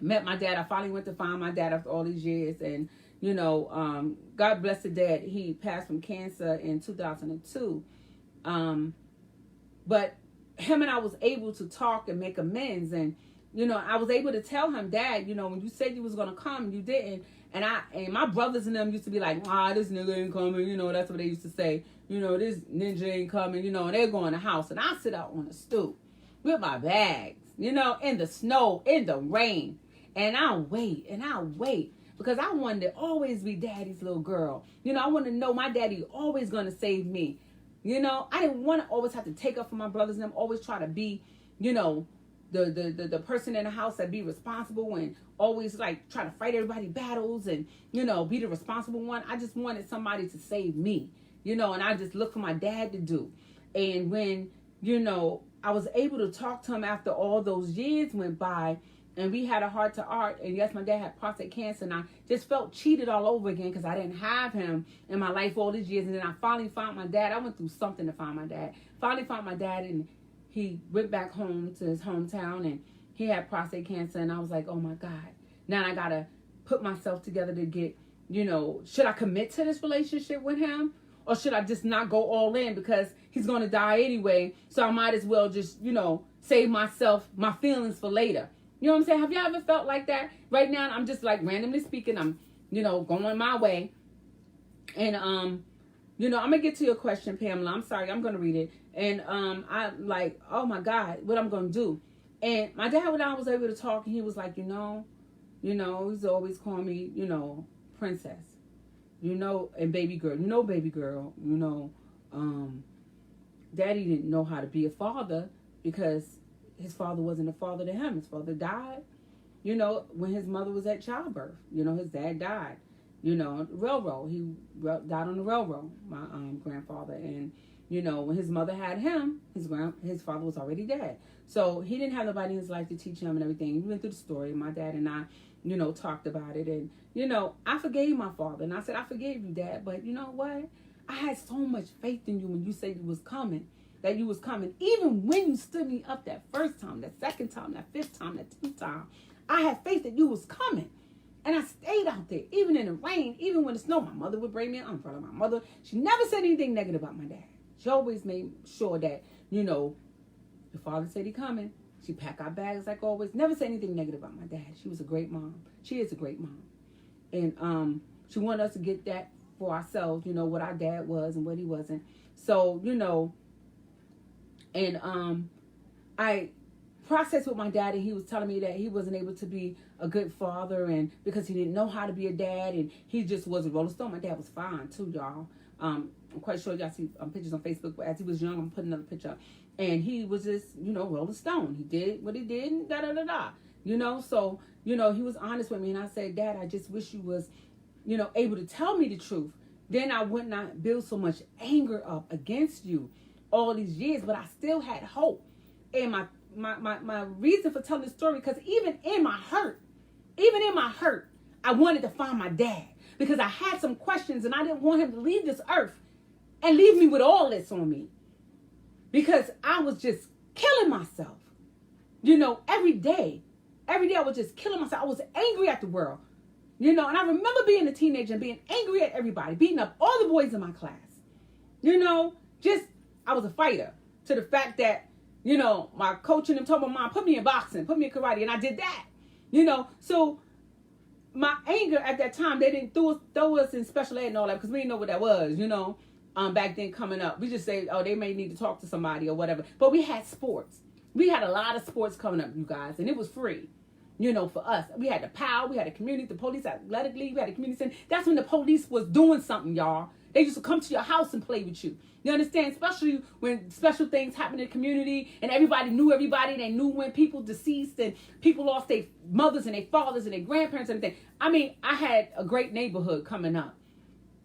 met my dad, I finally went to find my dad after all these years. And, you know, God bless the dad. He passed from cancer in 2002. But him and I was able to talk and make amends. And, you know, I was able to tell him, Dad, you know, when you said you was going to come, you didn't. And my brothers and them used to be like, this nigga ain't coming. You know, that's what they used to say. You know, this ninja ain't coming, you know, and they're going to the house. And I sit out on the stoop with my bags, you know, in the snow, in the rain. And I'll wait and I'll wait because I wanted to always be daddy's little girl. You know, I want to know my daddy always going to save me. You know, I didn't want to always have to take up for my brothers and them, always try to be, you know, the person in the house that be responsible and always like try to fight everybody battles and, you know, be the responsible one. I just wanted somebody to save me, you know, and I just looked for my dad to do. And when, you know, I was able to talk to him after all those years went by and we had a heart to heart. And yes, my dad had prostate cancer and I just felt cheated all over again because I didn't have him in my life all these years. And then I finally found my dad. I went through something to find my dad. Finally found my dad and he went back home to his hometown and he had prostate cancer. And I was like, oh my God, now I got to put myself together to get, you know, should I commit to this relationship with him? Or should I just not go all in because he's going to die anyway? So I might as well just, you know, save myself, my feelings for later. You know what I'm saying? Have you ever felt like that? Right now, I'm just like randomly speaking. I'm, you know, going my way. And, you know, I'm going to get to your question, Pamela. I'm sorry. I'm going to read it. And I'm like, oh, my God, what I'm going to do. And my dad, when I was able to talk, and he was like, you know, he's always calling me, you know, princess. and baby girl, daddy didn't know how to be a father because his father wasn't a father to him. His father died, when his mother was at childbirth. His dad died, railroad. He died on the railroad, my grandfather. And, when his mother had him, his father was already dead. So he didn't have nobody in his life to teach him and everything. We went through the story. My dad and I, talked about it. And, I forgave my father. And I said, I forgave you, Dad. But you know what? I had so much faith in you when you said you was coming. That you was coming. Even when you stood me up that first time, that second time, that fifth time, that 10th time, I had faith that you was coming. And I stayed out there, even in the rain, even when it snowed. My mother would bring me an umbrella. My mother, she never said anything negative about my dad. She always made sure that, the father said he coming. She packed our bags like always. Never said anything negative about my dad. She was a great mom. She is a great mom. And she wanted us to get that for ourselves, what our dad was and what he wasn't. So, and I processed with my dad, and he was telling me that he wasn't able to be a good father, and because he didn't know how to be a dad, and he just was a Rolling Stone. My dad was fine too, y'all. I'm quite sure y'all see pictures on Facebook, but as he was young, I'm putting another picture up. And he was just, Rolling Stone. He did what he did, and da-da-da-da. So, he was honest with me, and I said, Dad, I just wish you was, able to tell me the truth. Then I would not build so much anger up against you all these years, but I still had hope. And my reason for telling this story, because even in my hurt, I wanted to find my dad, because I had some questions, and I didn't want him to leave this earth and leave me with all this on me, because I was just killing myself, every day I was just killing myself. I was angry at the world, and I remember being a teenager and being angry at everybody, beating up all the boys in my class, I was a fighter, to the fact that, my coach and them told my mom, put me in boxing, put me in karate, and I did that, so my anger at that time, they didn't throw us in special ed and all that, because we didn't know what that was, back then coming up. We just say, oh, they may need to talk to somebody or whatever. But we had sports. We had a lot of sports coming up, you guys, and it was free, for us. We had the POW, we had the community, the police athletic league, we had the community center. That's when the police was doing something, y'all. They used to come to your house and play with you. You understand? Especially when special things happened in the community and everybody knew everybody. They knew when people deceased and people lost their mothers and their fathers and their grandparents and everything. I mean, I had a great neighborhood coming up.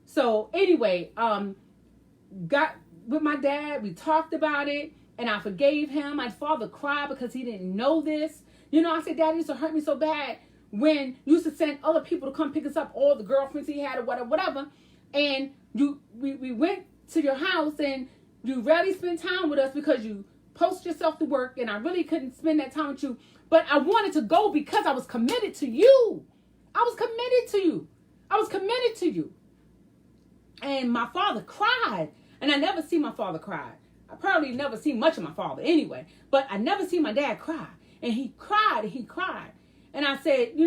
So anyway, got with my dad. We talked about it and I forgave him. My father cried because he didn't know this. I said, Dad, used to hurt me so bad when you used to send other people to come pick us up, all the girlfriends he had or whatever. And we went to your house and you rarely spent time with us because you post yourself to work, and I really couldn't spend that time with you. But I wanted to go because I was committed to you. I was committed to you. And my father cried. And I never see my father cry. I probably never see much of my father anyway. But I never see my dad cry. And he cried and he cried. And I said,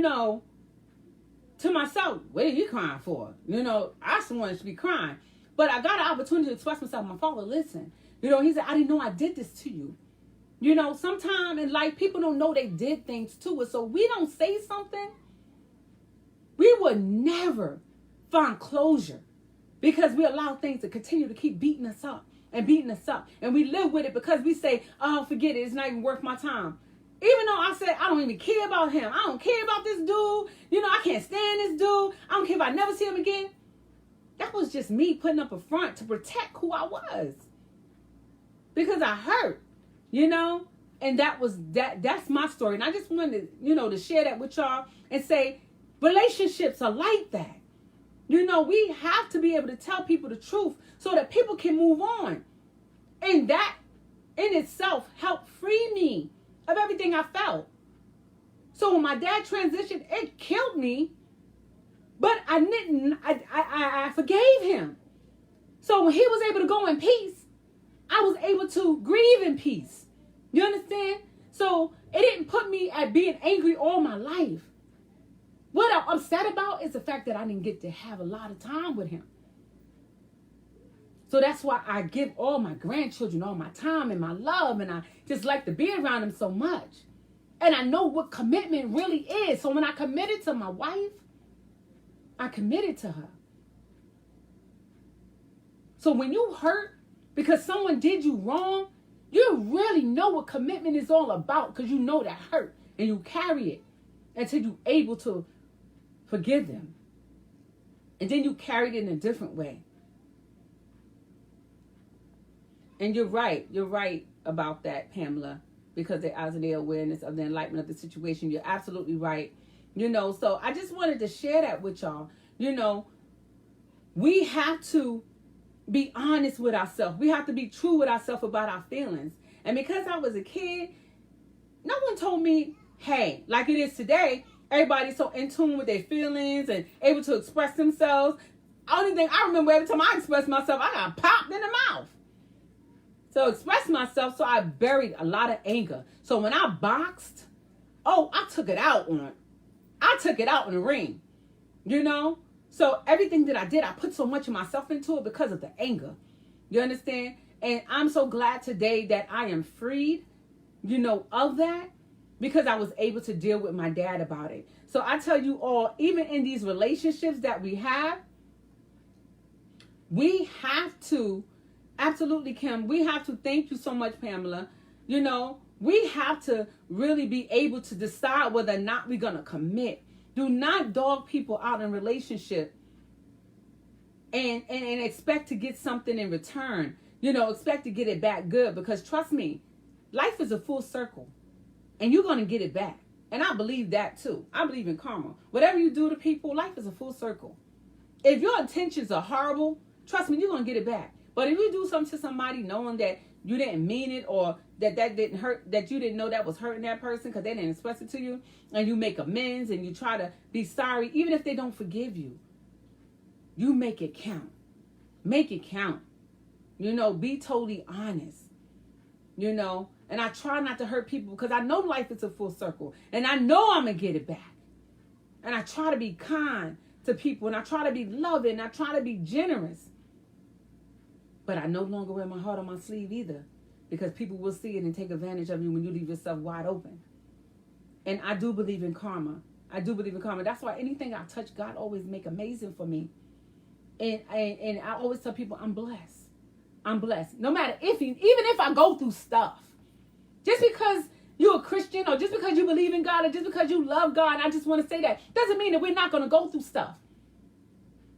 to myself, what are you crying for? I just wanted to be crying. But I got an opportunity to express myself. My father listened. He said, I didn't know I did this to you. Sometimes in life, people don't know they did things to us. So we don't say something, we would never find closure, because we allow things to continue to keep beating us up. And we live with it because we say, oh, forget it. It's not even worth my time. Even though I said, I don't even care about him. I don't care about this dude. I can't stand this dude. I don't care if I never see him again. That was just me putting up a front to protect who I was. Because I hurt, and that's my story. And I just wanted, to share that with y'all and say, relationships are like that. We have to be able to tell people the truth so that people can move on. And that in itself helped free me of everything I felt. So when my dad transitioned, it killed me, but I forgave him. So when he was able to go in peace, I was able to grieve in peace. You understand? So it didn't put me at being angry all my life. What I'm upset about is the fact that I didn't get to have a lot of time with him. So that's why I give all my grandchildren all my time and my love, and I just like to be around them so much. And I know what commitment really is. So when I committed to my wife, I committed to her. So when you hurt because someone did you wrong, you really know what commitment is all about, because you know that hurt and you carry it until you're able to forgive them. And then you carry it in a different way. And you're right about that, Pamela, because they're out of their awareness of the enlightenment of the situation. You're absolutely right. So I just wanted to share that with y'all. We have to be honest with ourselves. We have to be true with ourselves about our feelings. And because I was a kid, no one told me, hey, like it is today, everybody's so in tune with their feelings and able to express themselves. Only thing I remember, every time I expressed myself, I got popped in the mouth. So express myself, so I buried a lot of anger. So when I boxed, I took it out in the ring, So everything that I did, I put so much of myself into it because of the anger. You understand? And I'm so glad today that I am freed, of that, because I was able to deal with my dad about it. So I tell you all, even in these relationships that we have to, absolutely, Kim, we have to, thank you so much, Pamela. We have to really be able to decide whether or not we're going to commit. Do not dog people out in relationship and expect to get something in return. Expect to get it back good, because trust me, life is a full circle and you're going to get it back. And I believe that too. I believe in karma. Whatever you do to people, life is a full circle. If your intentions are horrible, trust me, you're going to get it back. But if you do something to somebody knowing that you didn't mean it, or that didn't hurt, that you didn't know that was hurting that person because they didn't express it to you, and you make amends and you try to be sorry, even if they don't forgive you, you make it count. Make it count. Be totally honest. And I try not to hurt people, because I know life is a full circle and I know I'm going to get it back. And I try to be kind to people, and I try to be loving, and I try to be generous. But I no longer wear my heart on my sleeve either, because people will see it and take advantage of you when you leave yourself wide open. And I do believe in karma. That's why anything I touch, God always make amazing for me. And I always tell people, I'm blessed. No matter even if I go through stuff, just because you're a Christian, or just because you believe in God, or just because you love God, I just want to say that doesn't mean that we're not going to go through stuff.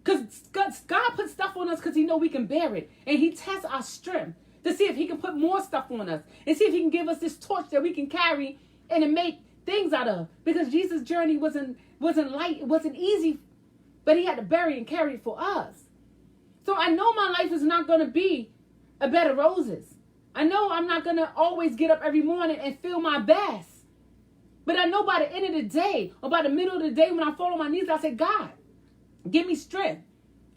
Because God puts stuff on us because he knows we can bear it. And he tests our strength to see if he can put more stuff on us, and see if he can give us this torch that we can carry and to make things out of. Because Jesus' journey wasn't light, it wasn't easy, but he had to bury and carry it for us. So I know my life is not going to be a bed of roses. I know I'm not going to always get up every morning and feel my best. But I know by the end of the day, or by the middle of the day, when I fall on my knees, I say, God, give me strength.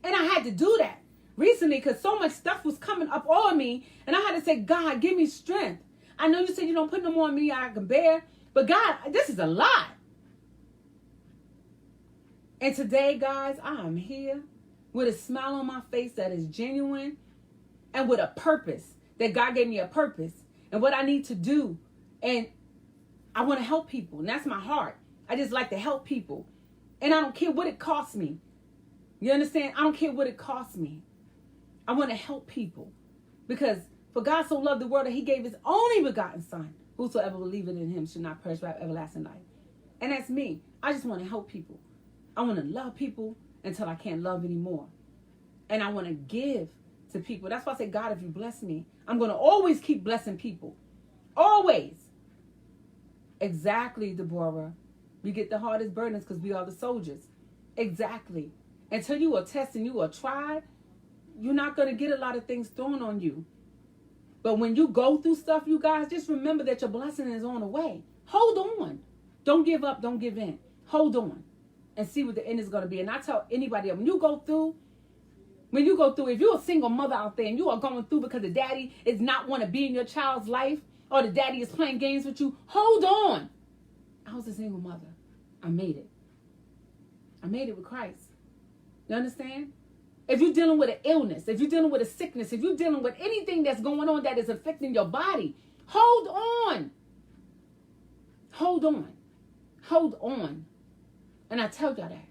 And I had to do that recently, because so much stuff was coming up on me, and I had to say, God, give me strength. I know you said you don't put no more on me I can bear, but God, this is a lot. And today, guys, I am here with a smile on my face that is genuine, and with a purpose, that God gave me a purpose and what I need to do. And I want to help people, and that's my heart. I just like to help people, and I don't care what it costs me. You understand? I don't care what it costs me. I want to help people, because for God so loved the world that he gave his only begotten son. Whosoever believeth in him should not perish but have everlasting life. And that's me. I just want to help people. I want to love people until I can't love anymore. And I want to give to people. That's why I say, God, if you bless me, I'm going to always keep blessing people. Always. Exactly, Deborah. We get the hardest burdens because we are the soldiers. Exactly. Until you are tested, you are tried, you're not going to get a lot of things thrown on you. But when you go through stuff, you guys, just remember that your blessing is on the way. Hold on. Don't give up. Don't give in. Hold on and see what the end is going to be. And I tell anybody, when you go through, if you're a single mother out there and you are going through because the daddy is not want to be in your child's life, or the daddy is playing games with you, hold on. I was a single mother. I made it. I made it with Christ. You understand? If you're dealing with an illness, if you're dealing with a sickness, if you're dealing with anything that's going on that is affecting your body, hold on. Hold on. Hold on. And I tell y'all that.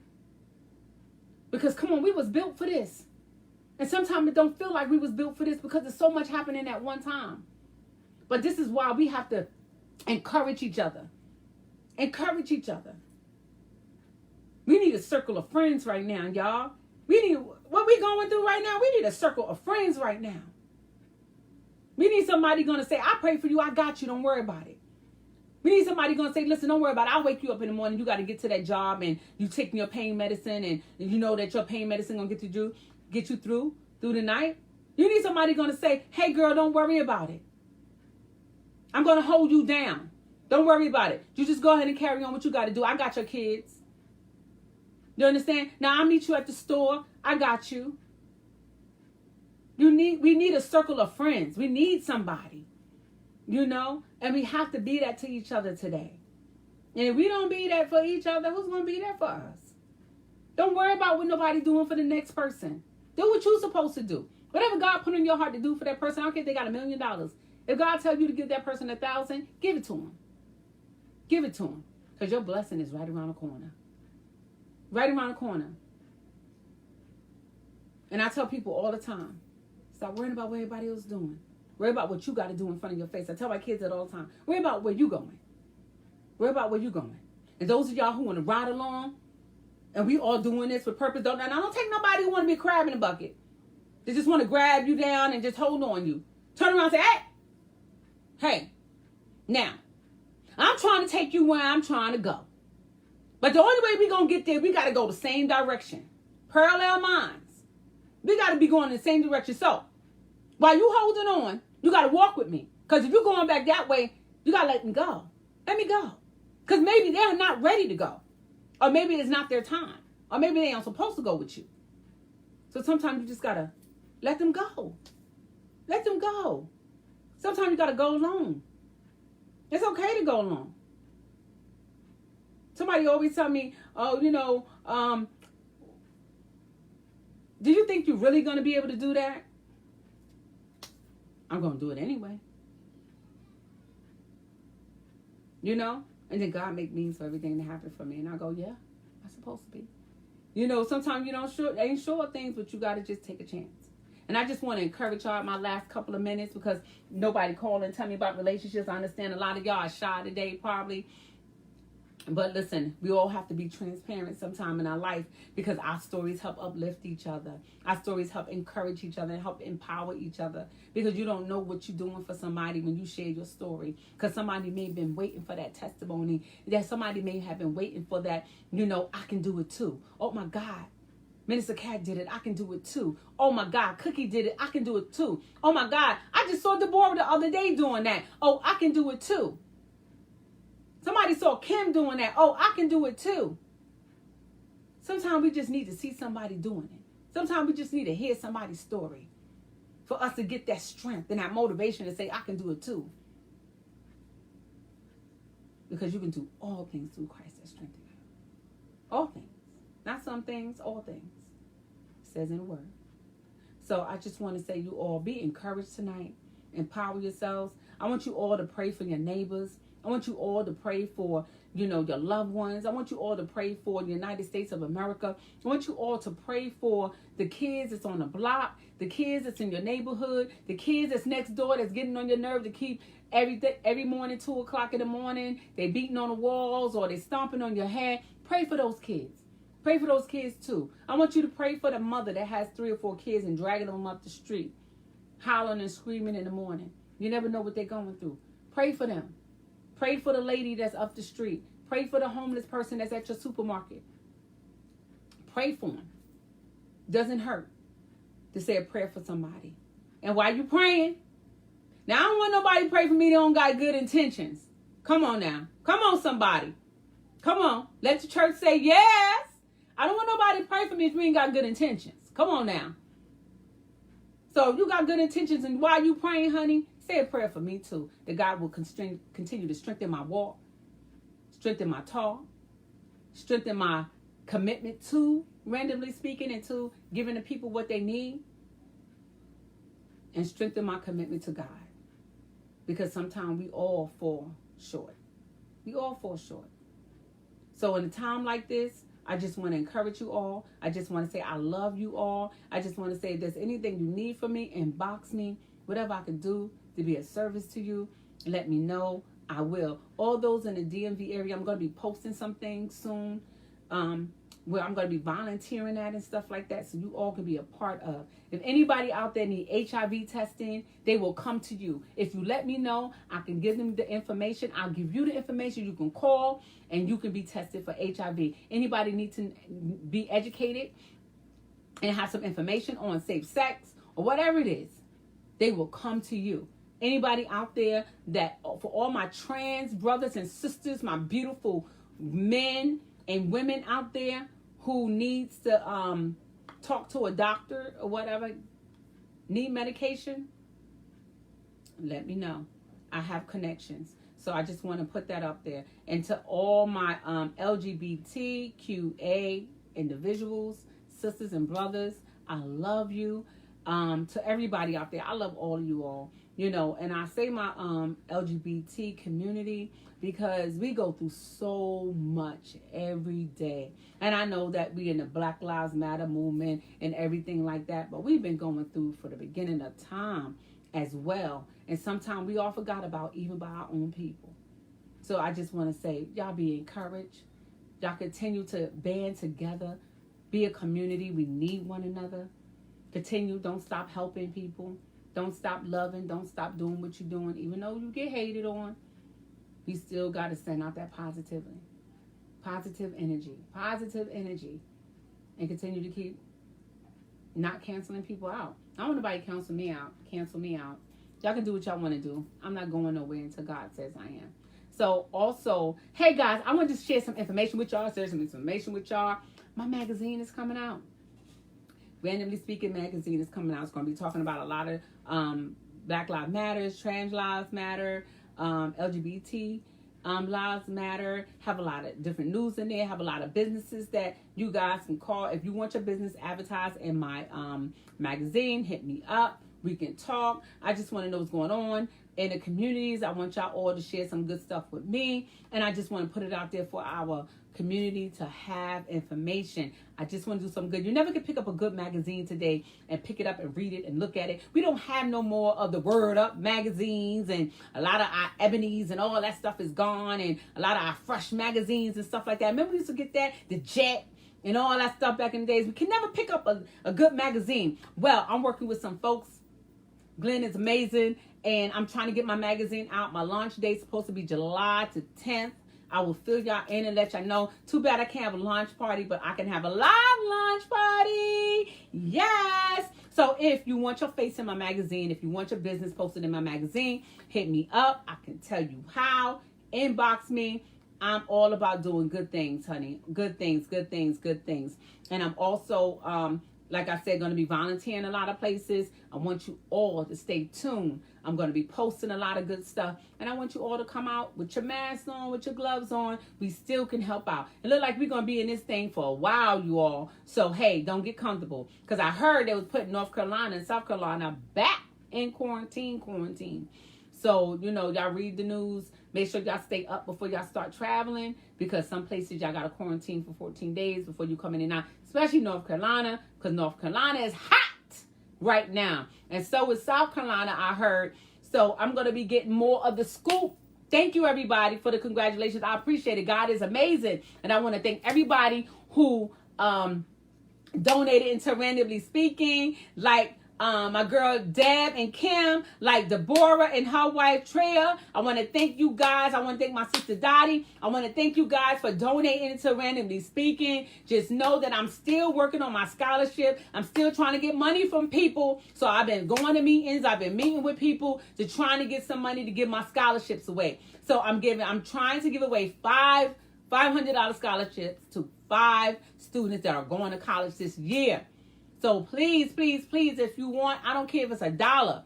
Because come on, we was built for this. And sometimes it don't feel like we was built for this because there's so much happening at one time. But this is why we have to encourage each other. Encourage each other. We need a circle of friends right now, y'all. We need, what we going through right now, we need a circle of friends right now. We need somebody going to say, I pray for you, I got you, don't worry about it. We need somebody going to say, listen, don't worry about it. I'll wake you up in the morning. You got to get to that job and you taking your pain medicine and you know that your pain medicine going to get you through the night. You need somebody going to say, hey, girl, don't worry about it. I'm going to hold you down. Don't worry about it. You just go ahead and carry on what you got to do. I got your kids. You understand? Now, I'll meet you at the store. I got you. We need a circle of friends. We need somebody. You know, and we have to be that to each other today. And if we don't be that for each other, who's going to be there for us? Don't worry about what nobody's doing for the next person. Do what you're supposed to do. Whatever God put in your heart to do for that person, I don't care if they got $1 million. If God tells you to give that person 1,000, give it to him. Give it to him. Because your blessing is right around the corner. Right around the corner. And I tell people all the time, stop worrying about what everybody else is doing. Worry about what you got to do in front of your face. I tell my kids that all the time. Worry about where you're going. Worry about where you're going. And those of y'all who want to ride along, and we all doing this with purpose, and I don't take nobody who want to be a crab in a bucket. They just want to grab you down and just hold on you. Turn around and say, hey, now, I'm trying to take you where I'm trying to go. But the only way we're going to get there, we got to go the same direction. Parallel minds. We got to be going in the same direction. So, while you holding on, you got to walk with me. Because if you're going back that way, you got to let me go. Let me go. Because maybe they're not ready to go. Or maybe it's not their time. Or maybe they aren't supposed to go with you. So sometimes you just got to let them go. Let them go. Sometimes you got to go alone. It's okay to go alone. Somebody always tell me, oh, you know, do you think you're really going to be able to do that? I'm going to do it anyway. You know? And then God make means for everything to happen for me. And I go, yeah, I'm supposed to be. You know, sometimes you ain't sure of things, but you got to just take a chance. And I just want to encourage y'all in my last couple of minutes because nobody called and tell me about relationships. I understand a lot of y'all are shy today probably. But listen, we all have to be transparent sometime in our life because our stories help uplift each other. Our stories help encourage each other and help empower each other because you don't know what you're doing for somebody when you share your story because somebody may have been waiting for that testimony. That somebody may have been waiting for that, you know, I can do it too. Oh my God. Minister Cat did it. I can do it too. Oh my God. Cookie did it. I can do it too. Oh my God. I just saw Deborah the other day doing that. Oh, I can do it too. Somebody saw Kim doing that. Oh, I can do it too. Sometimes we just need to see somebody doing it. Sometimes we just need to hear somebody's story for us to get that strength and that motivation to say, I can do it too. Because you can do all things through Christ that strengthens you. All things. Not some things, all things. It says in the word. So I just want to say you all be encouraged tonight. Empower yourselves. I want you all to pray for your neighbors. I want you all to pray for, you know, your loved ones. I want you all to pray for the United States of America. I want you all to pray for the kids that's on the block, the kids that's in your neighborhood, the kids that's next door that's getting on your nerve to keep every morning, 2 o'clock in the morning, they beating on the walls or they stomping on your head. Pray for those kids. Pray for those kids too. I want you to pray for the mother that has 3 or 4 kids and dragging them up the street, hollering and screaming in the morning. You never know what they're going through. Pray for them. Pray for the lady that's up the street. Pray for the homeless person that's at your supermarket. Pray for them. Doesn't hurt to say a prayer for somebody. And while you praying, now I don't want nobody to pray for me that don't got good intentions. Come on now. Come on, somebody. Come on. Let the church say yes. I don't want nobody to pray for me if you ain't got good intentions. Come on now. So if you got good intentions and while you praying, honey, say a prayer for me too. That God will continue to strengthen my walk, strengthen my talk, strengthen my commitment to randomly speaking and to giving the people what they need, and strengthen my commitment to God. Because sometimes we all fall short. We all fall short. So in a time like this, I just want to encourage you all. I just want to say I love you all. I just want to say if there's anything you need from me, inbox me. Whatever I can do to be a service to you, let me know. I will. All those in the DMV area, I'm going to be posting some things soon where I'm going to be volunteering at and stuff like that, so you all can be a part of. If anybody out there need HIV testing, they will come to you. If you let me know, I can give them the information. I'll give you the information. You can call and you can be tested for HIV. Anybody need to be educated and have some information on safe sex or whatever it is, they will come to you. Anybody out there that, for all my trans brothers and sisters, my beautiful men and women out there who needs to talk to a doctor or whatever, need medication, let me know. I have connections. So I just want to put that up there. And to all my LGBTQA individuals, sisters and brothers, I love you. To everybody out there, I love all of you all. You know, and I say my LGBT community because we go through so much every day. And I know that we in the Black Lives Matter movement and everything like that, but we've been going through for the beginning of time as well. And sometimes we all forgot about even by our own people. So I just want to say, y'all be encouraged. Y'all continue to band together, be a community. We need one another. Continue, don't stop helping people. Don't stop loving. Don't stop doing what you're doing. Even though you get hated on, you still got to send out that positivity. Positive energy. Positive energy. And continue to keep not canceling people out. I don't want nobody to cancel me out. Y'all can do what y'all want to do. I'm not going nowhere until God says I am. So also, hey guys, I want to share some information with y'all. Share some information with y'all. My magazine is coming out. Randomly Speaking magazine is coming out. It's going to be talking about a lot of Black Lives Matter, Trans Lives Matter, LGBT Lives Matter. Have a lot of different news in there. Have a lot of businesses that you guys can call. If you want your business advertised in my magazine, hit me up. We can talk. I just want to know what's going on in the communities. I want y'all all to share some good stuff with me. And I just want to put it out there for our community to have information. I just want to do something good. You never can pick up a good magazine today and pick it up and read it and look at it. We don't have no more of the Word Up magazines, and a lot of our Ebony's and all that stuff is gone, and a lot of our Fresh magazines and stuff like that. Remember we used to get that? The Jet and all that stuff back in the days. We can never pick up a good magazine. Well, I'm working with some folks. Glenn is amazing, and I'm trying to get my magazine out. My launch date is supposed to be July 10th. I will fill y'all in and let y'all know. Too bad I can't have a launch party, but I can have a live launch party. Yes. So if you want your face in my magazine, if you want your business posted in my magazine, hit me up. I can tell you how. Inbox me. I'm all about doing good things, honey. Good things, good things, good things. And I'm also, like I said, going to be volunteering a lot of places. I want you all to stay tuned. I'm going to be posting a lot of good stuff. And I want you all to come out with your mask on, with your gloves on. We still can help out. It look like we're going to be in this thing for a while, you all. So, hey, don't get comfortable. Because I heard they was putting North Carolina and South Carolina back in quarantine. So, you know, y'all read the news. Make sure y'all stay up before y'all start traveling. Because some places y'all got to quarantine for 14 days before you come in and out. Especially North Carolina. Because North Carolina is hot right now. And so is South Carolina, I heard. So I'm going to be getting more of the scoop. Thank you, everybody, for the congratulations. I appreciate it. God is amazing. And I want to thank everybody who donated into Randomly Speaking. Like my girl Deb and Kim, like Deborah and her wife Treya. I want to thank you guys. I want to thank my sister Dottie. I want to thank you guys for donating into Randomly Speaking. Just know that I'm still working on my scholarship. I'm still trying to get money from people. So I've been going to meetings. I've been meeting with people to trying to get some money to give my scholarships away. So I'm trying to give away $500 scholarships to 5 students that are going to college this year. So please, please, please, if you want, I don't care if it's $1.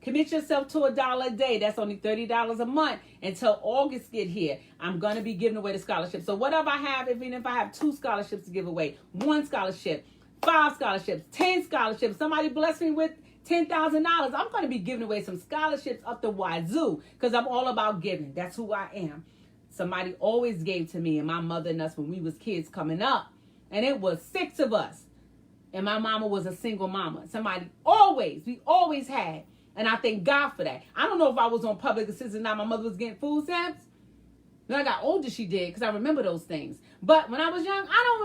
Commit yourself to $1 a day. That's only $30 a month until August get here. I'm going to be giving away the scholarship. So whatever I have, even if I have 2 scholarships to give away, 1 scholarship, 5 scholarships, 10 scholarships, somebody bless me with $10,000, I'm going to be giving away some scholarships up the wazoo because I'm all about giving. That's who I am. Somebody always gave to me and my mother and us when we was kids coming up. And it was 6 of us. And my mama was a single mama. We always had. And I thank God for that. I don't know if I was on public assistance now. My mother was getting food stamps. When I got older, she did, because I remember those things. But when I was young, I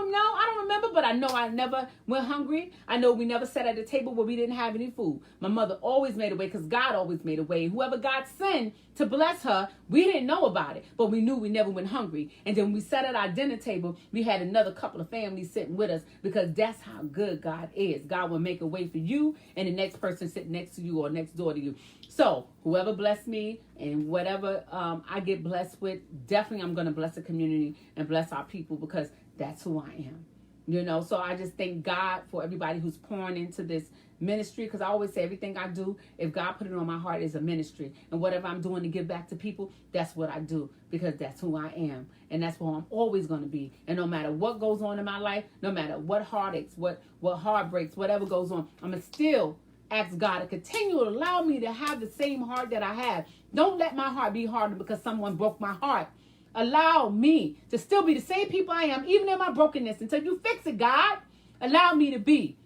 don't remember, but I know I never went hungry. I know we never sat at a table where we didn't have any food. My mother always made a way, because God always made a way. Whoever God sent to bless her, we didn't know about it, but we knew we never went hungry. And then when we sat at our dinner table, we had another couple of families sitting with us, because that's how good God is. God will make a way for you and the next person sitting next to you or next door to you. So whoever blessed me and whatever I get blessed with, definitely I'm going to bless the community and bless our people, because that's who I am. You know, so I just thank God for everybody who's pouring into this ministry, because I always say everything I do, if God put it on my heart, is a ministry. And whatever I'm doing to give back to people, that's what I do, because that's who I am. And that's who I'm always going to be. And no matter what goes on in my life, no matter what heartaches, what heartbreaks, whatever goes on, I'm going to still ask God to continue to allow me to have the same heart that I have. Don't let my heart be hardened because someone broke my heart. Allow me to still be the same people I am, even in my brokenness, until you fix it, God. Allow me to be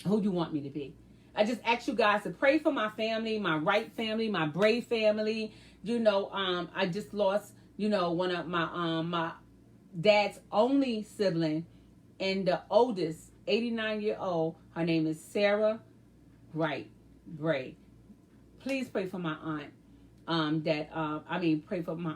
who you want me to be. I just ask you guys to pray for my family, my Wright family, my Brave family. You know, I just lost, you know, one of my dad's only sibling, and the oldest, 89-year-old. Her name is Sarah Wright Bray. Please pray for my aunt. Pray for my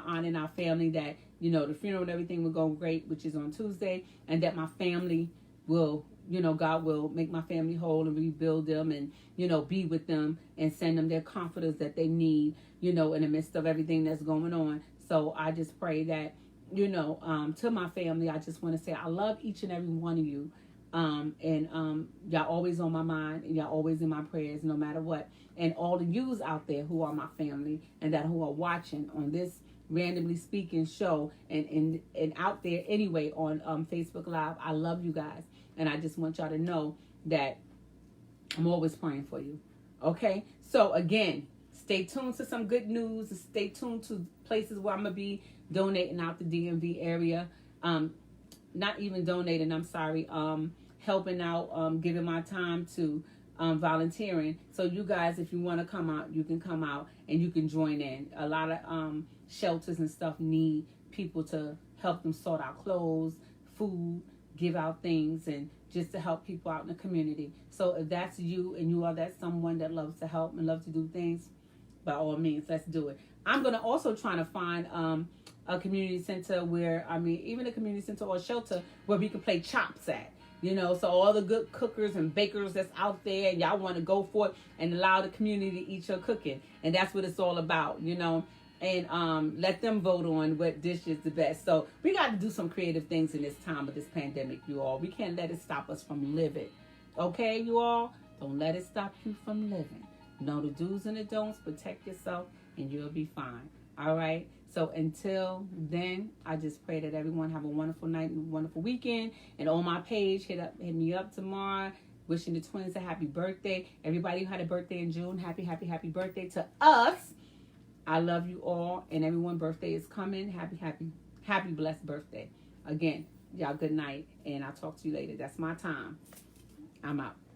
aunt and our family, that, you know, the funeral and everything will go great, which is on Tuesday, and that my family will, you know, God will make my family whole and rebuild them, and, you know, be with them and send them their comforters that they need, you know, in the midst of everything that's going on. So I just pray that, you know, to my family, I just want to say I love each and every one of you. Y'all always on my mind, and y'all always in my prayers, no matter what. And all the yous out there who are my family, and that who are watching on this Randomly Speaking show, and out there anyway on Facebook Live, I love you guys, and I just want y'all to know that I'm always praying for you. Okay, so again, stay tuned to some good news. Stay tuned to places where I'm gonna be donating out the DMV area. Not even donating, I'm sorry, helping out, giving my time to volunteering. So you guys, if you want to come out, you can come out and you can join in. A lot of shelters and stuff need people to help them sort out clothes, food, give out things, and just to help people out in the community. So if that's you and you are that someone that loves to help and loves to do things, by all means, let's do it. I'm going to also try to find a community center where, even a community center or shelter where we can play chops at. You know, so all the good cookers and bakers that's out there, and y'all want to go for it and allow the community to eat your cooking. And that's what it's all about, you know. And let them vote on what dish is the best. So we got to do some creative things in this time of this pandemic, you all. We can't let it stop us from living. Okay, you all? Don't let it stop you from living. Know the do's and the don'ts. Protect yourself, and you'll be fine. All right? So until then, I just pray that everyone have a wonderful night and a wonderful weekend. And on my page, hit me up tomorrow. Wishing the twins a happy birthday. Everybody who had a birthday in June, happy birthday to us. I love you all. And everyone's birthday is coming. Happy blessed birthday. Again, y'all good night. And I'll talk to you later. That's my time. I'm out.